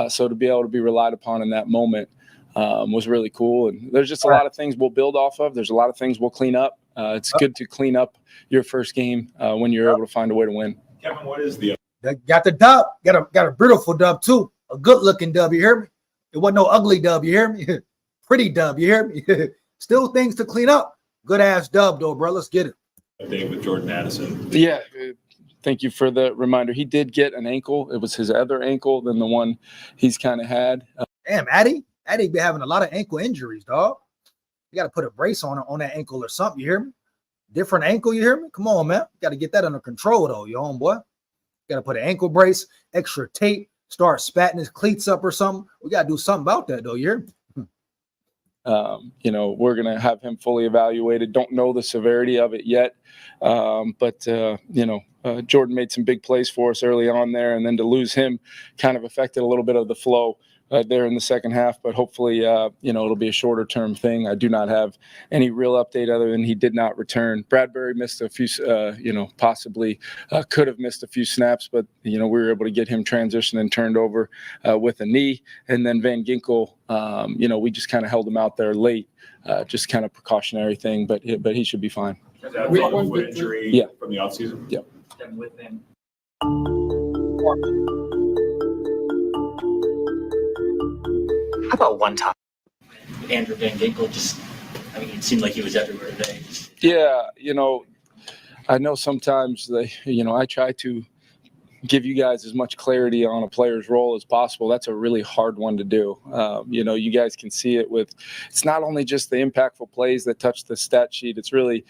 So to be able to be relied upon in that moment was really cool. And there's just a lot of things we'll build off of. There's a lot of things we'll clean up. It's good to clean up your first game when you're able to find a way to win. Kevin, what is the got the dub? Got a beautiful dub too. A good looking dub. You hear me? It wasn't no ugly dub. You hear me? Pretty dub. You hear me? Still things to clean up. Good ass dub though, bro. Let's get it. day with Jordan Addison? Yeah. Thank you for the reminder. He did get an ankle. It was his other ankle than the one he's kind of had. Damn, Addy. Eddie be having a lot of ankle injuries, dog. You got to put a brace on that ankle or something. You hear me? Different ankle, you hear me? Come on, man. Got to get that under control, though, your homeboy. Got to put an ankle brace, extra tape, start spatting his cleats up or something. We got to do something about that, though, you hear me? We're going to have him fully evaluated. Don't know the severity of it yet. But Jordan made some big plays for us early on there. And then to lose him kind of affected a little bit of the flow there in the second half. But hopefully, it'll be a shorter term thing. I do not have any real update other than he did not return. Bradbury missed a few, possibly could have missed a few snaps. But, we were able to get him transitioned and turned over with a knee. And then Van Ginkel, we just kind of held him out there late, just kind of precautionary thing. But he should be fine. That foot injury from the offseason? Yep. And with him. How about one time? Andrew Van Ginkel it seemed like he was everywhere today. Yeah, I know sometimes I try to give you guys as much clarity on a player's role as possible. That's a really hard one to do. You guys can see it it's not only just the impactful plays that touch the stat sheet. It's really,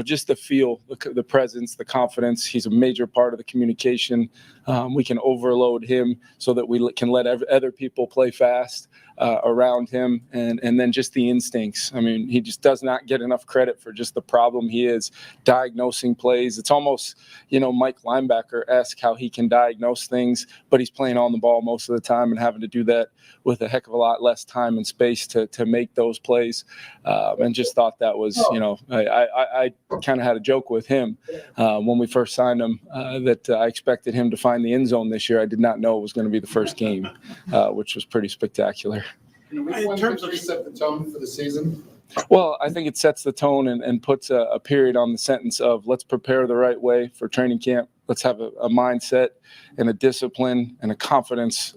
just the feel, the presence, the confidence. He's a major part of the communication. We can overload him so that we can let other people play fast around him, and then just the instincts. I mean, he just does not get enough credit for just the problem he is diagnosing plays. It's almost, Mike linebacker-esque how he can diagnose things, but he's playing on the ball most of the time and having to do that with a heck of a lot less time and space to make those plays. And just thought that was, I kind of had a joke with him when we first signed him that I expected him to find the end zone this year. I did not know it was going to be the first game, which was pretty spectacular. In terms of set the tone for the season? Well, I think it sets the tone and puts a period on the sentence of let's prepare the right way for training camp. Let's have a mindset and a discipline and a confidence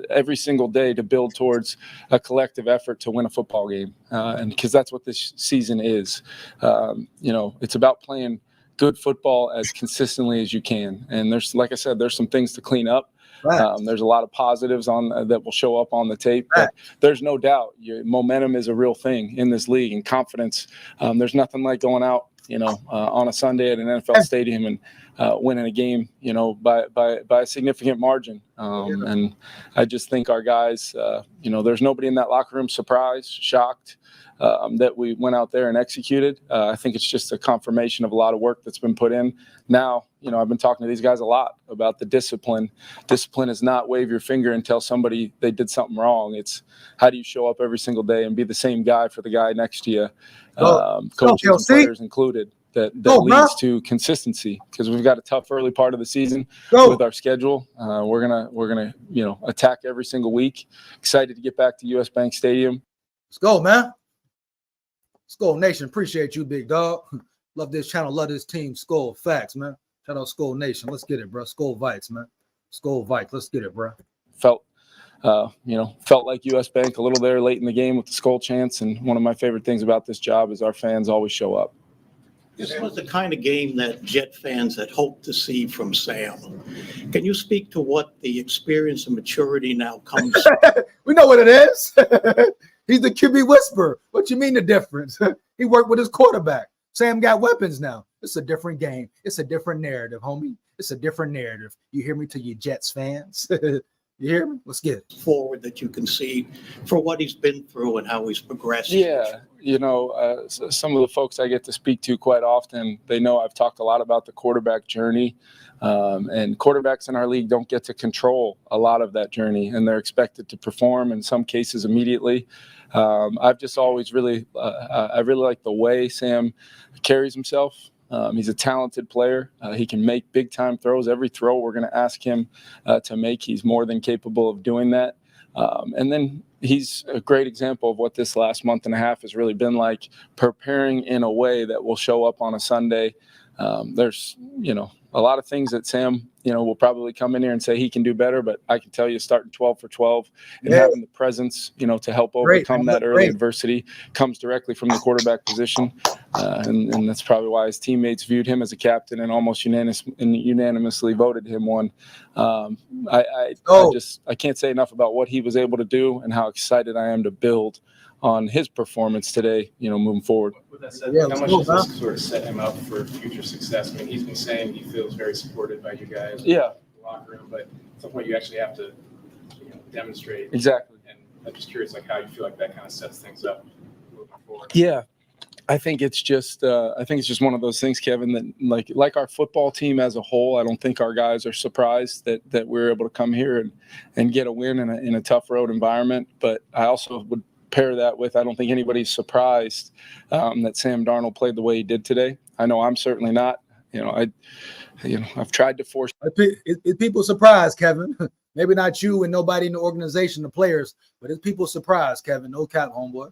every single day to build towards a collective effort to win a football game. And because that's what this season is. It's about playing good football as consistently as you can. And like I said, there's some things to clean up. There's a lot of positives that will show up on the tape, but there's no doubt momentum is a real thing in this league, and confidence. There's nothing like going out, on a Sunday at an NFL stadium and winning a game, by a significant margin. And I just think our guys, there's nobody in that locker room surprised, shocked that we went out there and executed. I think it's just a confirmation of a lot of work that's been put in. Now, I've been talking to these guys a lot about the discipline. Discipline is not wave your finger and tell somebody they did something wrong. It's how do you show up every single day and be the same guy for the guy next to you, coaches and players included. That leads to consistency, because we've got a tough early part of the season with our schedule. We're gonna attack every single week. Excited to get back to US Bank Stadium. Let's go, man. SKOL Nation, appreciate you, big dog. Love this channel, love this team. SKOL facts, man. Shout out SKOL Nation. Let's get it, bro. SKOL VIKES, man. SKOL VIKES. Let's get it, bro. Felt like US Bank a little there late in the game with the SKOL chants. And one of my favorite things about this job is our fans always show up. This was the kind of game that Jet fans had hoped to see from Sam. Can you speak to what the experience and maturity now comes? We know what it is. He's the QB whisperer. What you mean the difference? He worked with his quarterback. Sam got weapons now. It's a different game. It's a different narrative, homie. It's a different narrative. You hear me to you Jets fans? You hear me? Let's get it. Forward that you can see for what he's been through and how he's progressed. Yeah. Some of the folks I get to speak to quite often, they know I've talked a lot about the quarterback journey. And quarterbacks in our league don't get to control a lot of that journey, and they're expected to perform in some cases immediately. I've just always I really like the way Sam carries himself. He's a talented player. He can make big time throws. Every throw we're going to ask him to make, he's more than capable of doing that. And then he's a great example of what this last month and a half has really been like, preparing in a way that will show up on a Sunday. There's, a lot of things that Sam, will probably come in here and say he can do better, but I can tell you starting 12 for 12 and having the presence, to help overcome that early adversity comes directly from the quarterback position. And that's probably why his teammates viewed him as a captain and almost unanimously voted him one. I can't say enough about what he was able to do and how excited I am to build on his performance today, moving forward. With that said, how much does this sort of set him up for future success? I mean, he's been saying he feels very supported by you guys in the locker room, but at some point you actually have to demonstrate. Exactly. And I'm just curious, how you feel like that kind of sets things up moving forward. Yeah. I think it's just one of those things, Kevin, that like our football team as a whole, I don't think our guys are surprised that we're able to come here and get a win in a tough road environment. But I also would pair that with, I don't think anybody's surprised that Sam Darnold played the way he did today. I know I'm certainly not. I've tried to force. Is people surprised, Kevin? Maybe not you and nobody in the organization, the players, but is people surprised, Kevin? No cap, homeboy.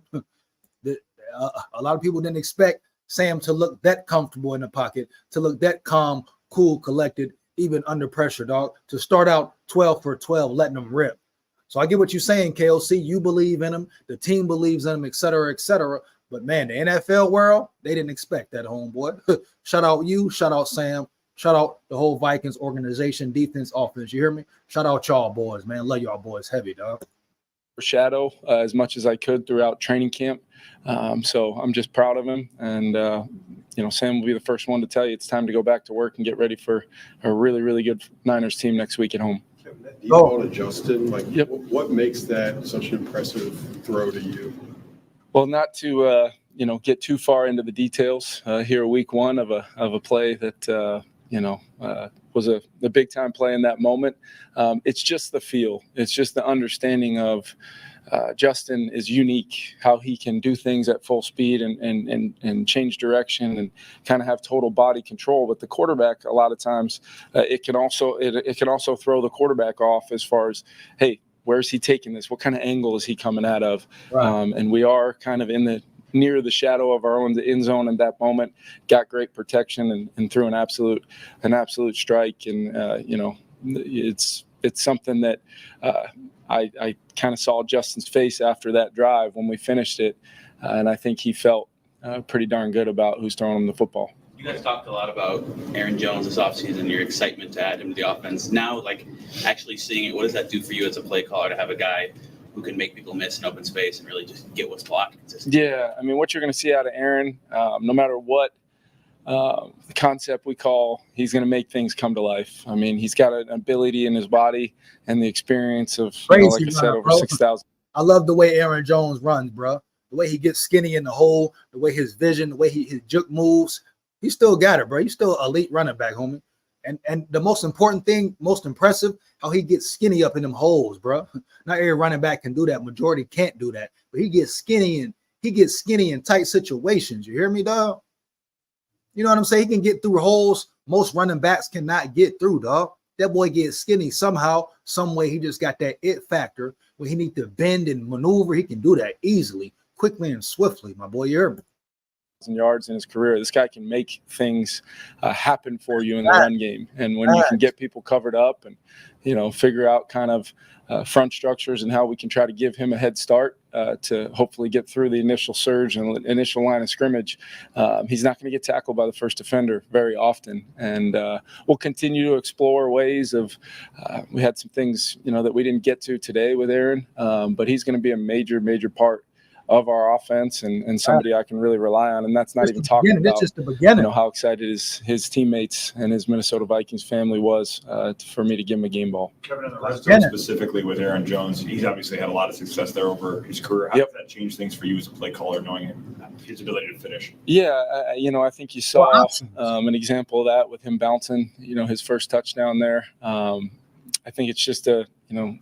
A lot of people didn't expect Sam to look that comfortable in the pocket, to look that calm, cool, collected, even under pressure, dog. To start out 12 for 12, letting them rip. So I get what you're saying, KOC. You believe in him. The team believes in him, et cetera, et cetera. But, man, the NFL world, they didn't expect that, homeboy. Shout out you. Shout out Sam. Shout out the whole Vikings organization, defense, offense. You hear me? Shout out y'all boys, man. Love y'all boys heavy, dog. Shadow as much as I could throughout training camp. So I'm just proud of him. And, Sam will be the first one to tell you it's time to go back to work and get ready for a really, really good Niners team next week at home. That deep ball to Justin, what makes that such an impressive throw to you? Well, not to get too far into the details here, week one of a play that was a big time play in that moment. It's just the feel. It's just the understanding of Justin is unique, how he can do things at full speed and change direction and kind of have total body control. But the quarterback, a lot of times, it can also throw the quarterback off as far as, hey, where's he taking this? What kind of angle is he coming out of? Right. And we are kind of near the shadow of our own end zone in that moment. Got great protection and threw an absolute strike. And it's something that I kind of saw Justin's face after that drive when we finished it, and I think he felt pretty darn good about who's throwing him the football. You guys talked a lot about Aaron Jones this offseason, your excitement to add him to the offense. Now, actually seeing it, what does that do for you as a play caller to have a guy who can make people miss in open space and really just get what's blocked consistently? Yeah, I mean, what you're going to see out of Aaron, no matter what the concept we call, he's going to make things come to life. I mean, he's got an ability in his body and the experience of, like I said, over 6,000. I love the way Aaron Jones runs, bro. The way he gets skinny in the hole, the way his vision, the way his juke moves. He still got it, bro. He's still elite running back, homie. And the most important thing, most impressive, how he gets skinny up in them holes, bro. Not every running back can do that. Majority can't do that. But he gets skinny in tight situations. You hear me, dog? You know what I'm saying? He can get through holes most running backs cannot get through, dog. That boy gets skinny somehow, some way. He just got that it factor where he needs to bend and maneuver. He can do that easily, quickly, and swiftly, my boy. You hear me? Yards in his career. This guy can make things happen for you in the run game. And when you can get people covered up and, figure out kind of front structures and how we can try to give him a head start to hopefully get through the initial surge and initial line of scrimmage, he's not going to get tackled by the first defender very often. And we'll continue to explore ways of we had some things, that we didn't get to today with Aaron, but he's going to be a major, major part of our offense and somebody I can really rely on. And that's not even talking about just the beginning. How excited his teammates and his Minnesota Vikings family was for me to give him a game ball. Kevin, in the red zone specifically with Aaron Jones, he's obviously had a lot of success there over his career. How does that change things for you as a play caller, knowing his ability to finish? Yeah, I think you saw an example of that with him bouncing, his first touchdown there. I think it's just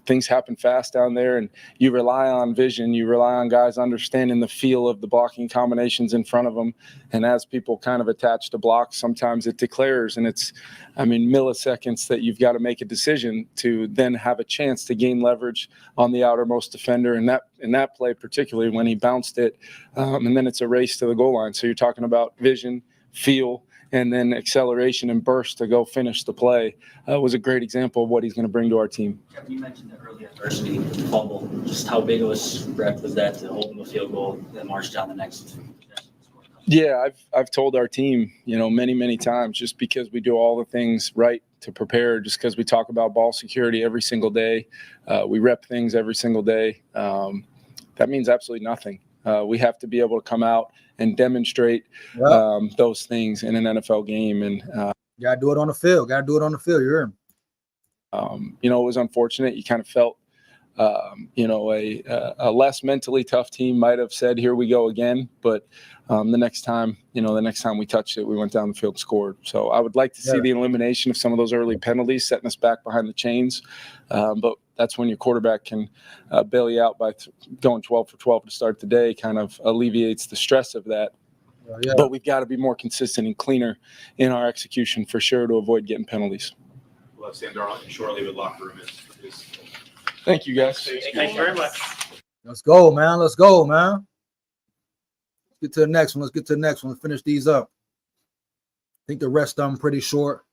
things happen fast down there, and you rely on vision. You rely on guys understanding the feel of the blocking combinations in front of them. And as people kind of attach to blocks, sometimes it declares, and it's, milliseconds that you've got to make a decision to then have a chance to gain leverage on the outermost defender. And in that play, particularly when he bounced it, and then it's a race to the goal line. So you're talking about vision, feel, and then acceleration and burst to go finish the play was a great example of what he's going to bring to our team. You mentioned the early adversity, fumble. Just how big of a stretch was that to hold the field goal and march down the next? Yeah, I've told our team, many times, just because we do all the things right to prepare, just because we talk about ball security every single day, we rep things every single day. That means absolutely nothing. We have to be able to come out and demonstrate those things in an NFL game. And gotta do it on the field. Gotta do it on the field. You hear me? It was unfortunate. You kind of felt, a less mentally tough team might have said, "Here we go again." But the next time we touched it, we went down the field and scored. So I would like to see the elimination of some of those early penalties, setting us back behind the chains. But that's when your quarterback can bail you out by going 12 for 12 to start the day, kind of alleviates the stress of that. But we've got to be more consistent and cleaner in our execution for sure to avoid getting penalties. We'll have Sam Darnold shortly with locker room is. Thank you, guys. Thank you very much. Let's go, man. Let's go, man. Let's get to the next one. Let's finish these up. I think the rest of them pretty short.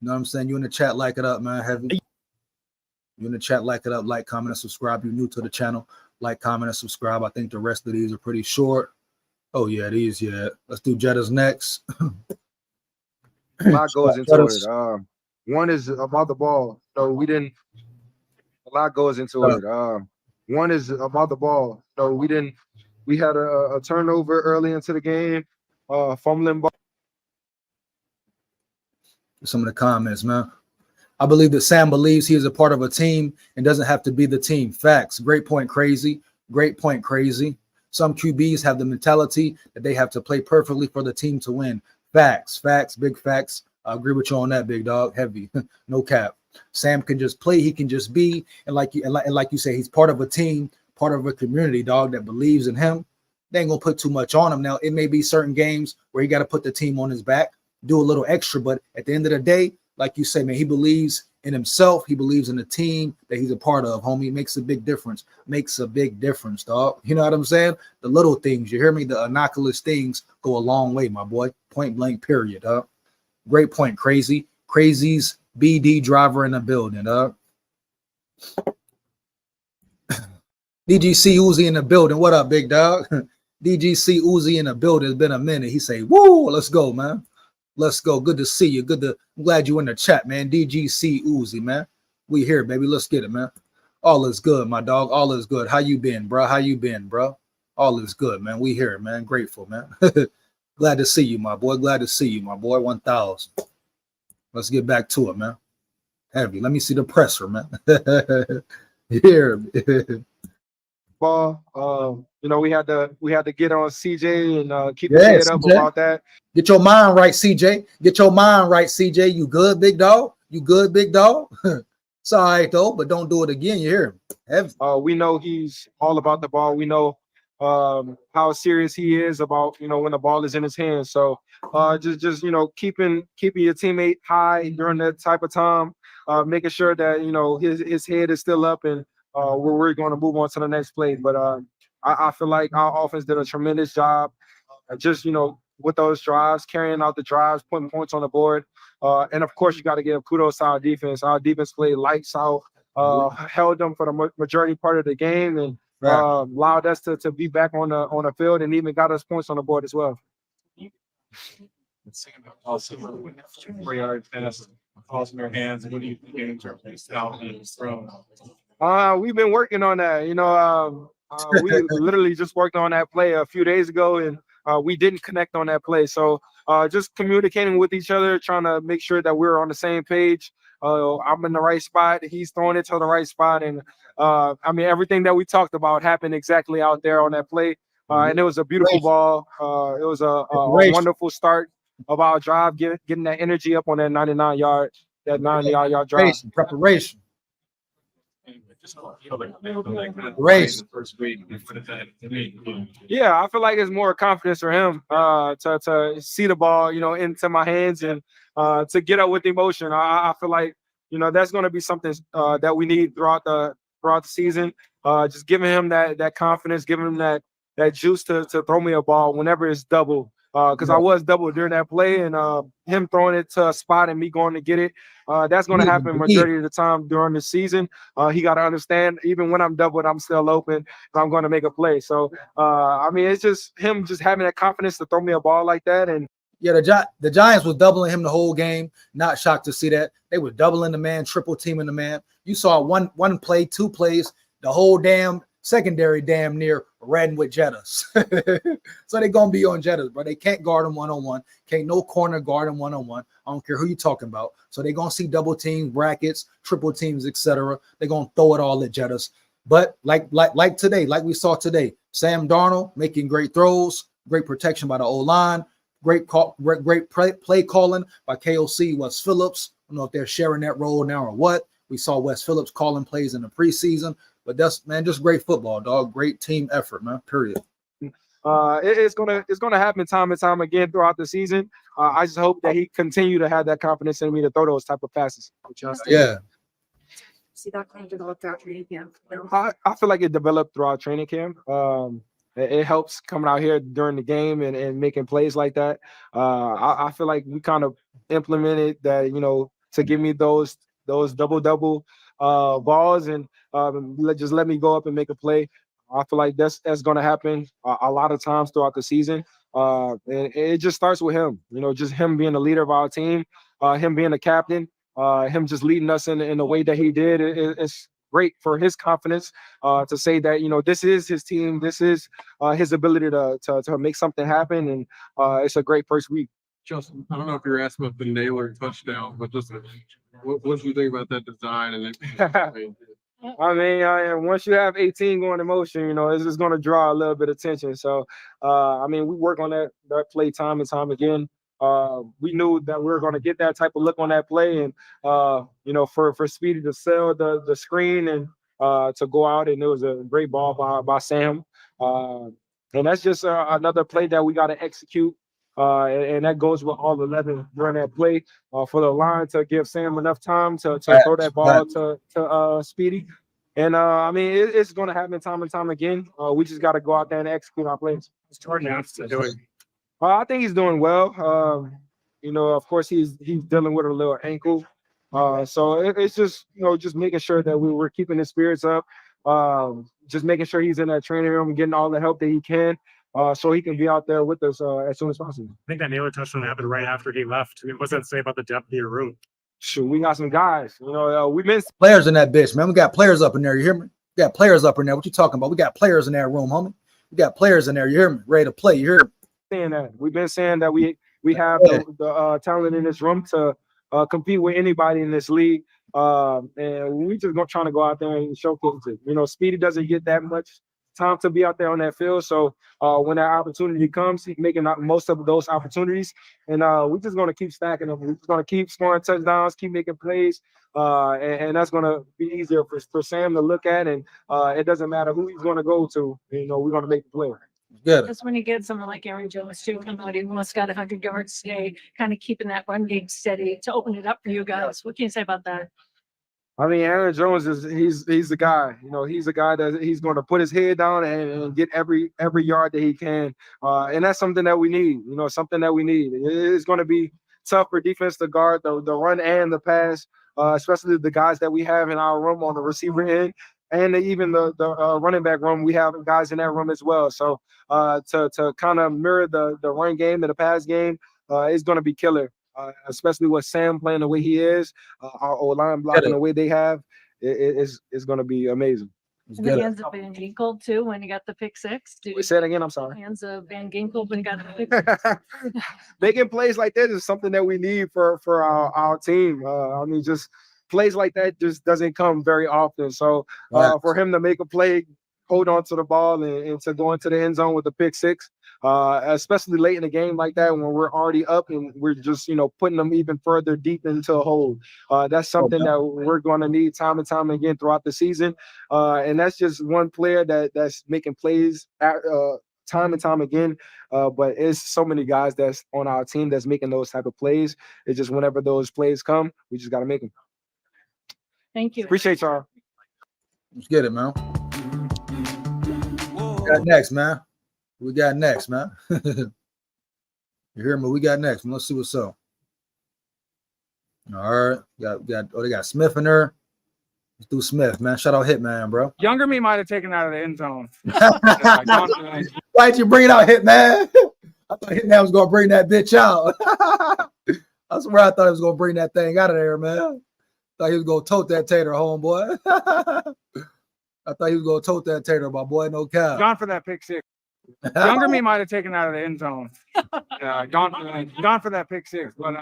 You know what I'm saying? You in the chat, like it up, man. Heavy. You in the chat, like it up, like, comment, and subscribe. You're new to the channel, like, comment, and subscribe. I think the rest of these are pretty short. Oh, yeah, these, yeah. Let's do Jetta's next. A lot goes into it. One is about the ball. So a lot goes into it. One is about the ball. So we had a turnover early into the game, fumbling ball. Some of the comments, man. I believe that Sam believes he is a part of a team and doesn't have to be the team. Facts. Great point, Crazy. Great point, Crazy. Some QBs have the mentality that they have to play perfectly for the team to win. Facts, big facts. I agree with you on that, big dog. Heavy, no cap. Sam can just play. He can just be, and like you say, he's part of a team, part of a community, dog, that believes in him. They ain't gonna put too much on him. Now, it may be certain games where he got to put the team on his back, do a little extra, but at the end of the day, like you say, man, he believes in himself. He believes in the team that he's a part of, homie. It makes a big difference. Makes a big difference, dog. You know what I'm saying? The little things, you hear me? The innocuous things go a long way, my boy. Point blank, period, dog. Great point, Crazy. Crazy's BD driver in the building, dog. DGC Uzi in the building. What up, big dog? DGC Uzi in the building. It's been a minute. He say, woo, let's go, man. Let's go. Good to see you. I'm glad you in the chat, man. DGC Uzi, man. We here, baby. Let's get it, man. All is good, my dog. All is good. How you been, bro? All is good, man. We here, man. Grateful, man. Glad to see you, my boy. 1,000. Let's get back to it, man. Heavy. Let me see the presser, man. Here. Ball. We had to get on CJ and keep his head up CJ. about that. Get your mind right, CJ. Get your mind right, CJ. You good, big dog? It's all right, though, but don't do it again. You hear him? We know he's all about the ball. We know how serious he is about, when the ball is in his hands. So just keeping your teammate high during that type of time, making sure that, his head is still up and we're going to move on to the next play. But I feel like our offense did a tremendous job just, with those drives, carrying out the drives, putting points on the board. And of course, you got to give kudos to our defense. Our defense played lights out, held them for the majority part of the game, and allowed us to be back on the field and even got us points on the board as well. Calls in their hands. What do you think in terms of style and throw? We've been working on that. We literally just worked on that play a few days ago, and we didn't connect on that play. So just communicating with each other, trying to make sure that we're on the same page. I'm in the right spot. He's throwing it to the right spot. And everything that we talked about happened exactly out there on that play. And it was a beautiful ball. It was a wonderful start of our drive, getting that energy up on that 99-yard drive. Preparation. Yeah, I feel like it's more confidence for him to see the ball, into my hands and to get up with emotion. I feel like, that's going to be something that we need throughout the season. Just giving him that confidence, giving him that juice to throw me a ball whenever it's double. because I was doubled during that play, and him throwing it to a spot and me going to get it. That's going to happen majority of the time during the season. He got to understand, even when I'm doubled, I'm still open, and I'm going to make a play. So, I mean, it's just him just having that confidence to throw me a ball like that. And yeah, the Giants was doubling him the whole game. Not shocked to see that. They were doubling the man, triple teaming the man. You saw one play, 2 plays, the whole damn secondary damn near ran with Jettas. So they're going to be on Jettas, but they can't guard him one-on-one. Can't no corner guard him one-on-one. I don't care who you're talking about. So they're going to see double teams, brackets, triple teams, etc. They're going to throw it all at Jettas. But like today, like we saw today, Sam Darnold making great throws, great protection by the O-line, great play calling by KOC, Wes Phillips. I don't know if they're sharing that role now or what. We saw Wes Phillips calling plays in the preseason. But that's, man, just great football, dog. Great team effort, man. Period. It's gonna happen time and time again throughout the season. I just hope that he continue to have that confidence in me to throw those type of passes. Yeah. See that kind of develop throughout training camp. I feel like it developed throughout training camp. It helps coming out here during the game and making plays like that. I feel like we kind of implemented that, to give me those double balls and just let me go up and make a play. I feel like that's going to happen a lot of times throughout the season. And it just starts with him, just him being the leader of our team, him being the captain, him just leading us in the way that he did. It's great for his confidence to say that, this is his team. This is his ability to make something happen. And it's a great first week. Justin, I don't know if you're asking about the Naylor touchdown, but just what do you think about that design? And I mean, once you have 18 going in motion, it's just going to draw a little bit of attention. So, I mean, we work on that play time and time again. We knew that we were going to get that type of look on that play, and for Speedy to sell the screen and to go out, and it was a great ball by Sam. And that's just another play that we got to execute. And that goes with all 11 during that play for the line to give Sam enough time to throw that ball to Speedy. And I mean, it's going to happen time and time again. We just got to go out there and execute our plays. What's Jordan doing? I think he's doing well. Of course, he's dealing with a little ankle. So it's just, just making sure that we're keeping his spirits up. Just making sure he's in that training room, getting all the help that he can. So he can be out there with us as soon as possible. I think that Naylor touchdown happened right after he left. I mean, what's that to say about the depth of your room? Sure, we got some guys. We missed players in that bitch, man. We got players up in there. You hear me? We got players up in there. What you talking about? We got players in that room, homie. We got players in there. You hear me? Ready to play. You hear me? Saying that we've been saying that we have the talent in this room to compete with anybody in this league. And we just trying to go out there and showcase it. Speedy doesn't get that much time to be out there on that field. So when that opportunity comes, he's making most of those opportunities. And we're just going to keep stacking them. We're just going to keep scoring touchdowns, keep making plays. And that's going to be easier for Sam to look at. And it doesn't matter who he's going to go to. We're going to make the play. Good. That's when you get someone like Aaron Jones too, come out, he almost got 100 yards today, kind of keeping that run game steady to open it up for you guys. What can you say about that? I mean, Aaron Jones he's the guy. He's the guy that he's going to put his head down and get every yard that he can. And that's something that we need. Something that we need. It's going to be tough for defense to guard the run and the pass, especially the guys that we have in our room on the receiver end, and even the running back room. We have guys in that room as well. So to kind of mirror the run game and the pass game is going to be killer. Especially with Sam playing the way he is, our O-line blocking the way they have, it's going to be amazing. And the hands of Van Ginkel too, when you got the pick six. Say it again, I'm sorry. Hands of Van Ginkel when you got the pick six. Making plays like that is something that we need for our team. I mean, just plays like that just doesn't come very often. So for him to make a play, hold on to the ball and to go into the end zone with the pick six, especially late in the game like that when we're already up and we're just, putting them even further deep into a hole. That's something that we're going to need time and time again throughout the season. And that's just one player that's making plays time and time again. But it's so many guys that's on our team that's making those type of plays. It's just whenever those plays come, we just got to make them. Thank you. Appreciate y'all. Let's get it, man. We got next, man. You hear me? We got next. Let's see what's up. All right. They got Smith in there. Let's do Smith, man. Shout out Hitman, bro. Younger me might have taken out of the end zone. Why'd you bring it out, Hitman? I thought Hitman was gonna bring that bitch out. I swear I thought he was gonna bring that thing out of there, man. Thought he was gonna tote that tater, homeboy. I thought he was gonna tote that tater, my boy. No cap. Gone for that pick 6. Younger me might have taken out of the end zone. Gone for that pick 6. But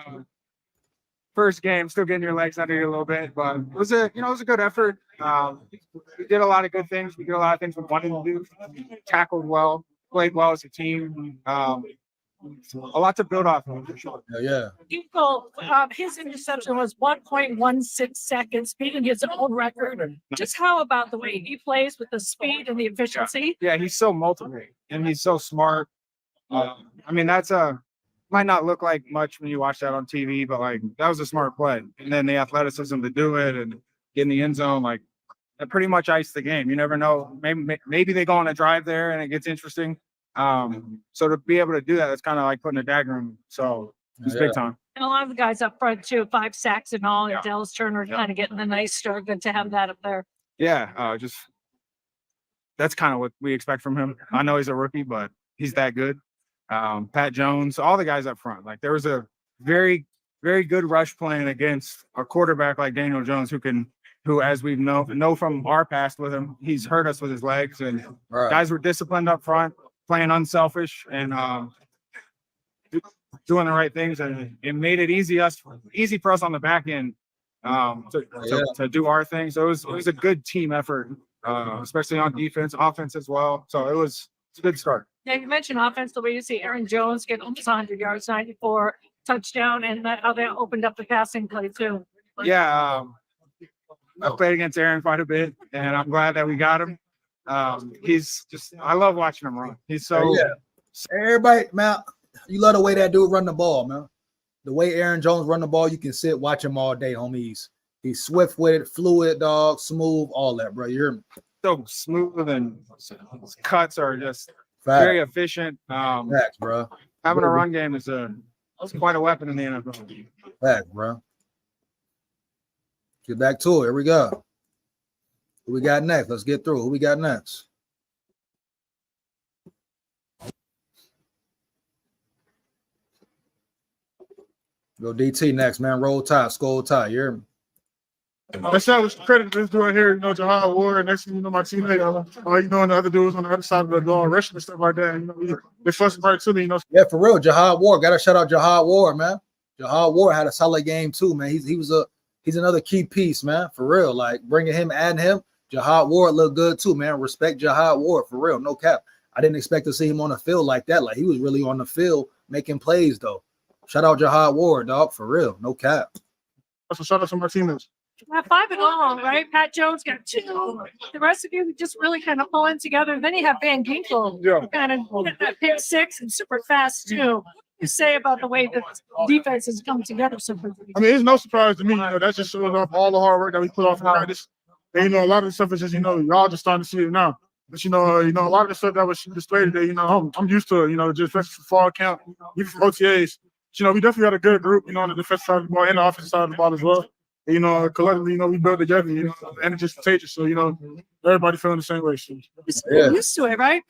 first game, still getting your legs under you a little bit. But it was a good effort. We did a lot of good things. We did a lot of things we wanted to do. Tackled well, played well as a team. A lot to build off of. Yeah. His interception was 1.16 seconds, beating his own record. Just how about the way he plays with the speed and the efficiency? Yeah, he's so motivated and he's so smart. I mean, might not look like much when you watch that on TV, but like that was a smart play. And then the athleticism to do it and get in the end zone, like that pretty much iced the game. You never know. Maybe they go on a drive there and it gets interesting. So to be able to do that, it's kind of like putting a dagger in. So it's big time. And a lot of the guys up front too, 5 sacks and all, and Dallas Turner kind of getting a nice start. Good to have that up there. Yeah, just that's kind of what we expect from him. I know he's a rookie, but he's that good. Pat Jones, all the guys up front. Like there was a very, very good rush playing against a quarterback like Daniel Jones, who as we know from our past with him, he's hurt us with his legs. And guys were disciplined up front, playing unselfish and doing the right things, and it made it easy for us on the back end to do our thing. So it was a good team effort, especially on defense, offense as well. So it's a good start. Yeah, you mentioned offense, the way you see Aaron Jones get almost 100 yards, 94 touchdown, and how that opened up the passing play too. Yeah, I played against Aaron quite a bit, and I'm glad that we got him. I love watching him run. He's so. Everybody, man, you love the way that dude run the ball, man. The way Aaron Jones run the ball, you can sit watch him all day, homie. He's swift with it, fluid, dog, smooth, all that, bro. You hear me? So smooth, and his cuts are just very efficient. Facts, bro. Having a run game is quite a weapon in the NFL. Facts, bro. Get back to it. Here we go. Who we got next? Let's get through. Who we got next? Go DT next, man. Roll Tide, SKOL Tide. You hear me? Let's shout with credit to this dude here, Jahad Ward. Next thing you know, my teammate, and the other dudes on the other side of the ball, rushing and stuff like that. They fussing right to me, Yeah, for real. Jahad Ward. Gotta shout out Jahad Ward, man. Jahad Ward had a solid game too, man. He's another key piece, man. For real. Like bringing him, adding him. Jahad Ward looked good too, man. Respect Jahad Ward, for real. No cap. I didn't expect to see him on the field like that. Like he was really on the field making plays though. Shout out Jahad Ward, dog. For real. No cap. So shout out to my teammates. 5 and all, right? Pat Jones got 2. The rest of you just really kind of pulling together. Then you have Van Ginkel kind of getting that pick 6 and super fast too. You say about the way that defense has come together so quickly. I mean, it's no surprise to me. That just shows off all the hard work that we put off in practice. And, a lot of the stuff is just, y'all just starting to see it now. But, a lot of the stuff that was displayed today, I'm used to it, just for fall count, even from OTAs. We definitely had a good group, on the defensive side of the ball and the offensive side of the ball as well. Collectively, we built together, and it's just contagious. So, everybody feeling the same way. So. You're used to it, right?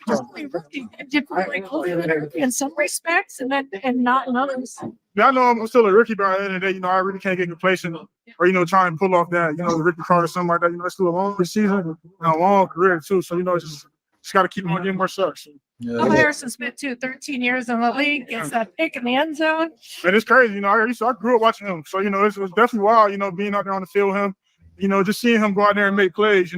In some respects, and not in others. Yeah, I know I'm still a rookie, but at the end of the day, I really can't get complacent or, try and pull off that, the rookie card or something like that. It's still a long season and a long career, too. So, just got to keep on getting more sucks. Tom Harrison spent 13 years in the league, gets that pick in the end zone. And it's crazy, I grew up watching him. So, it was definitely wild, being out there on the field with him, just seeing him go out there and make plays,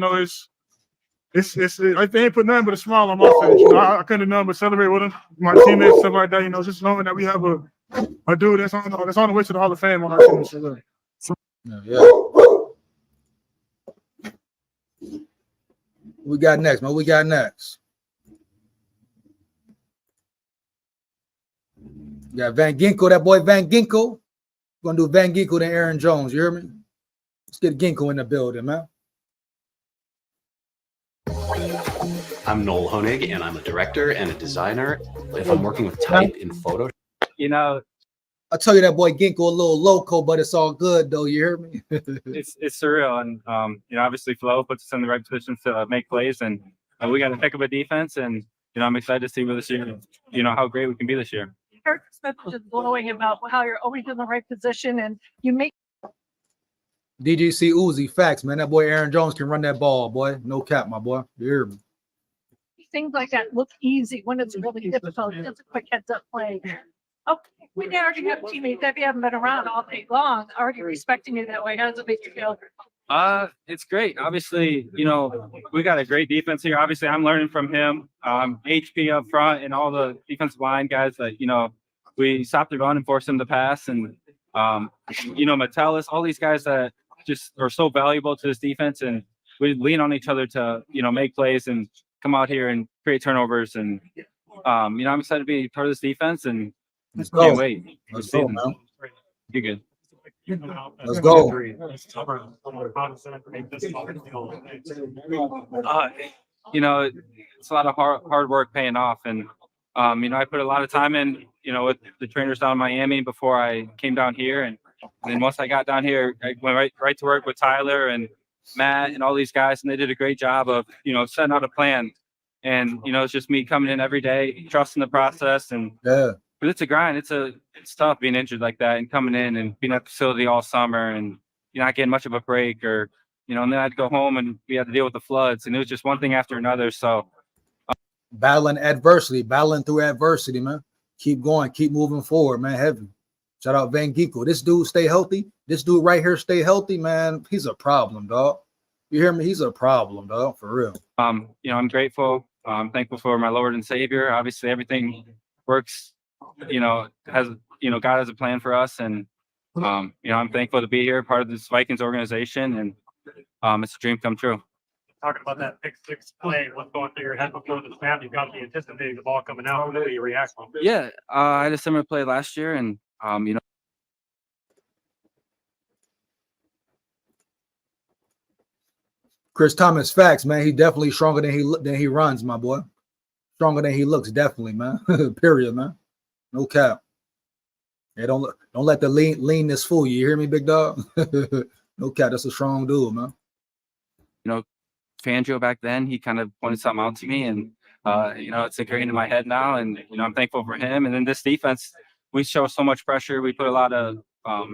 it's like they ain't put nothing but a smile on my face. I couldn't have done but celebrate with him, my teammates, stuff like that, just knowing that we have a dude that's on the way to the Hall of Fame on our team. So, We got next, man. We got next. You got Van Ginkel, that boy Van Ginkel. We're gonna do Van Ginkel then Aaron Jones. You hear me? Let's get Ginkel in the building, man. I'm Noel Honig, and I'm a director and a designer. If I'm working with type in Photoshop, you know, I tell you that boy Ginkgo a little loco, but it's all good though. You hear me? it's surreal, and you know, obviously Flo puts us in the right positions to make plays, and we got a heck of a defense, and you know, I'm excited to see where this year, you know, how great we can be this year. Eric Smith was just blowing about how you're always in the right position and you make DGC Uzi, facts, man. That boy Aaron Jones can run that ball, boy. No cap, my boy. You hear me? things like that look easy when it's really difficult. It's a quick heads up play. Okay, we already have teammates that you haven't been around all day long, already respecting you that way. How does it make you feel? It's great. Obviously, you know, we got a great defense here. Obviously, I'm learning from him. HP up front and all the defensive line guys that, you know, we stopped the run and forced them to pass. And, you know, Metellus, all these guys that just are so valuable to this defense. And we lean on each other to, you know, make plays and come out here and create turnovers. And, you know, I'm excited to be part of this defense and can't wait. Let's go, man. You're good. Let's go. You know, it's a lot of hard work paying off, and you know, I put a lot of time in, you know, with the trainers down in Miami before I came down here, and then once I got down here, I went right to work with Tyler and Matt and all these guys, and they did a great job of, you know, setting out a plan. And you know, it's just me coming in every day, trusting the process, and yeah. But it's a grind. It's tough being injured like that and coming in and being at the facility all summer and you're not getting much of a break, or, you know, and then I'd go home and we had to deal with the floods, and it was just one thing after another. So battling through adversity, man. Keep going, keep moving forward, man. Heavy. Shout out Van Geeko. This dude stay healthy. This dude right here stay healthy, man. He's a problem, dog. You hear me? He's a problem, dog, for real. You know, I'm grateful. I'm thankful for my Lord and Savior. Obviously, everything works, you know, God has a plan for us, and you know, I'm thankful to be here, part of this Vikings organization, and it's a dream come true. Talking about that pick six play, what's going through your head before the snap? You've got to be anticipating the ball coming out. How do you react? Yeah, I had a similar play last year, and you know, Chris Thomas, facts, man. He definitely stronger than he runs, my boy. Stronger than he looks, definitely, man. Period, man. No cap. Yeah, don't let the leanness fool you. You hear me, big dog? No cap. That's a strong dude, man. You know, Fangio back then, he kind of pointed something out to me, and you know, it's ingrained in my head now, and you know, I'm thankful for him. And then this defense, we show so much pressure. We put a lot of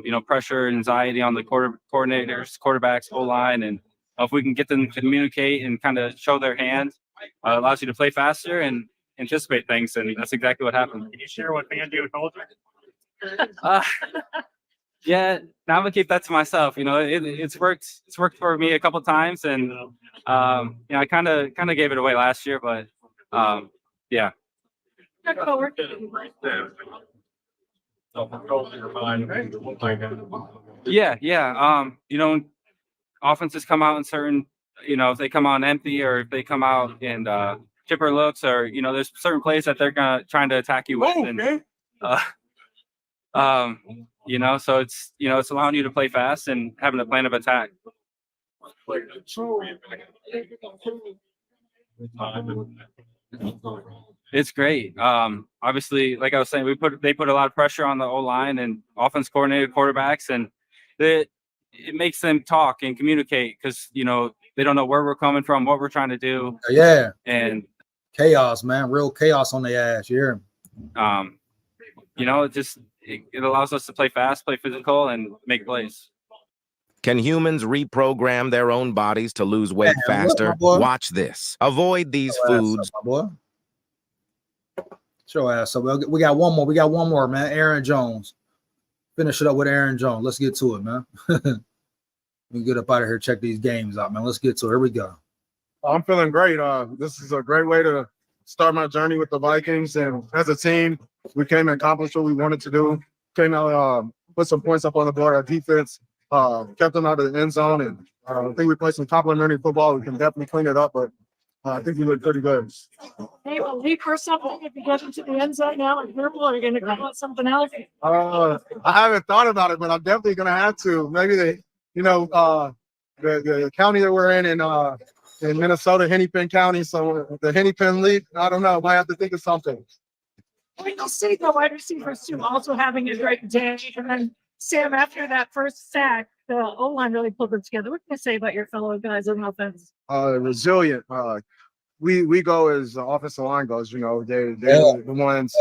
you know, pressure and anxiety on the coordinators, quarterbacks, O-line, and if we can get them to communicate and kind of show their hand, allows you to play faster and anticipate things, and that's exactly what happened. Can you share what Fangio told you? Yeah, now I'm gonna keep that to myself. You know, it's worked for me a couple times, and you know, I kind of gave it away last year, but yeah. Yeah. You know, offenses come out in certain, you know, if they come out empty or if they come out in chipper looks, or you know, there's certain plays that they're trying to attack you with, and you know, so it's, you know, it's allowing you to play fast and having a plan of attack. It's great. Obviously, like I was saying, they put a lot of pressure on the O-line and offense coordinated quarterbacks, and it makes them talk and communicate because, you know, they don't know where we're coming from, what we're trying to do. Yeah. And chaos, man. Real chaos on their ass. You hear me? You know, it allows us to play fast, play physical, and make plays. Can humans reprogram their own bodies to lose weight faster? Watch this. Avoid these foods. Show ass up. We got one more. We got one more, man. Aaron Jones. Finish it up with Aaron Jones. Let's get to it, man. We get up out of here. Check these games out, man. Let's get to it. Here we go. I'm feeling great. This is a great way to start my journey with the Vikings. And as a team, we came and accomplished what we wanted to do. Came out, put some points up on the board. Our defense kept them out of the end zone. And I think we played some complimentary football. We can definitely clean it up, but I think we look pretty good. Hey, will leave for something if you get into the end zone now and purple, are you going to come out something else? I haven't thought about it, but I'm definitely going to have to. Maybe the county that we're in Minnesota, Hennepin County, so the Hennepin League, I don't know. I might have to think of something. You'll see the wide receivers too also having a great day. And then Sam, after that first sack, the O-line really pulled it together. What can you say about your fellow guys on offense? Resilient. We go as the offensive line goes. You know, they're the ones.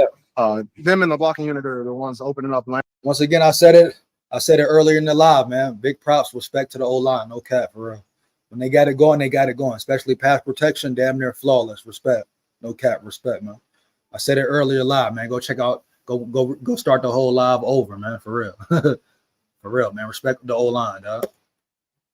Them and the blocking unit are the ones opening up lane. Once again, I said it earlier in the live, man. Big props, respect to the O-line. No cap, for real. When they got it going, they got it going. Especially pass protection, damn near flawless. Respect. No cap, respect, man. I said it earlier live, man. Go check out, go start the whole live over, man. For real. For real, man. Respect the O-line, dog.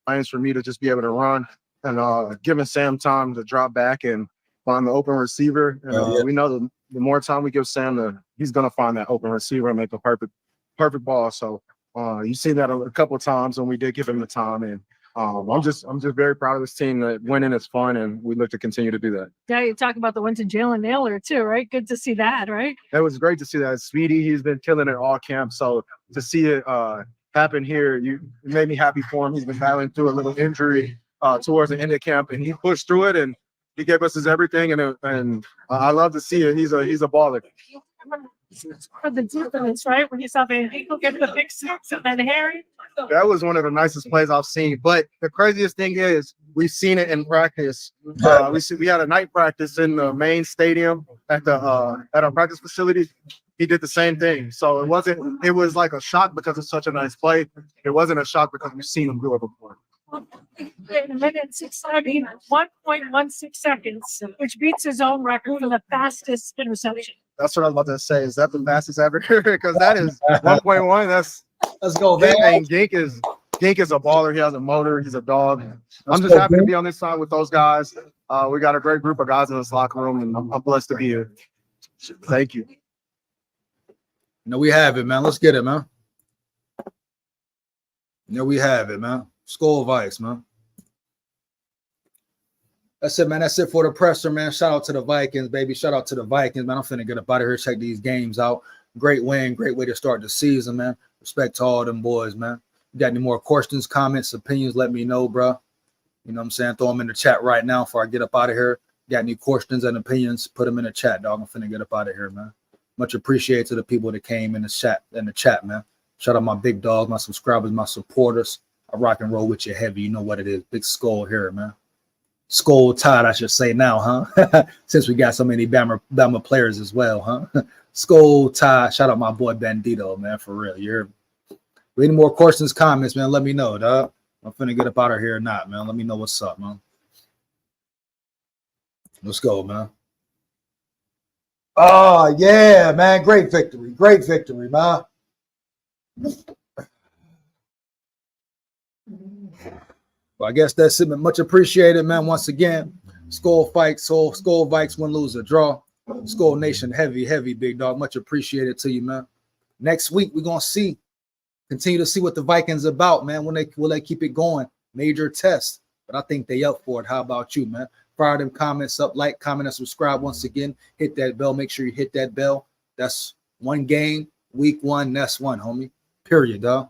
Plans for me to just be able to run and giving Sam time to drop back and find the open receiver. And we know the more time we give Sam, he's gonna find that open receiver and make a perfect ball. So you see that a couple of times when we did give him the time. And I'm just very proud of this team that winning is fun, and we look to continue to do that. Yeah, you talk about the win to Jalen Naylor too, right? Good to see that, right? It was great to see that. Speedy, he's been killing it all camp. So to see it happen here, it made me happy for him. He's been battling through a little injury towards the end of camp, and he pushed through it, and he gave us his everything. And I love to see it. He's a baller. For the defense, right? When you saw Van Winkle get the big six and then Harry. That was one of the nicest plays I've seen. But the craziest thing is we've seen it in practice. We had a night practice in the main stadium at our practice facility. He did the same thing. So it was like a shock because it's such a nice play. It wasn't a shock because we've seen him do it before. In a minute 1.16 seconds, which beats his own record for the fastest interception. That's what I was about to say. Is that the fastest ever? Because that is 1.1. Let's go, man. And Gink is a baller. He has a motor. He's a dog. I'm just happy to be on this side with those guys. We got a great group of guys in this locker room, and I'm blessed to be here. Thank you. No, we have it, man. Let's get it, man. No, we have it, man. SKOL Vikes, man. That's it, man. That's it for the presser, man. Shout out to the Vikings, baby. Shout out to the Vikings, man. I'm finna get up out of here, check these games out. Great win, great way to start the season, man. Respect to all them boys, man. You got any more questions, comments, opinions, let me know, bro. You know what I'm saying? Throw them in the chat right now before I get up out of here. Got any questions and opinions, put them in the chat, dog. I'm finna get up out of here, man. Much appreciated to the people that came in the chat, man. Shout out my big dogs, my subscribers, my supporters. I rock and roll with you heavy. You know what it is. Big SKOL here, man. SKOL Tide, I should say now, huh? Since we got so many Bama players as well, huh? SKOL Tide. Shout out my boy Bandito, man, for real. You're any more questions, comments, man? Let me know, dog. I'm finna get up out of here or not, man. Let me know what's up, man. Let's go, man. Oh, yeah, man. Great victory. Great victory, man. Well, I guess that's it, man. Much appreciated, man. Once again, SKOL Vikes, SKOL Vikes, win, lose, or draw. SKOL Nation, heavy, big dog. Much appreciated to you, man. Next week, we're going to continue to see what the Vikings about, man. Will they keep it going? Major test. But I think they up for it. How about you, man? Fire them comments up, like, comment, and subscribe once again. Hit that bell. Make sure you hit that bell. That's one game, week one. That's one, homie. Period, dog.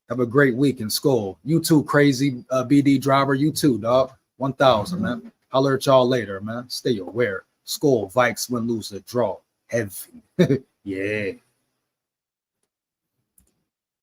Have a great week in SKOL. You too, crazy BD driver. You too, dog. 1,000, man. Holler at y'all later, man. Stay aware. SKOL Vikes, win, lose, or draw. Heavy. Yeah.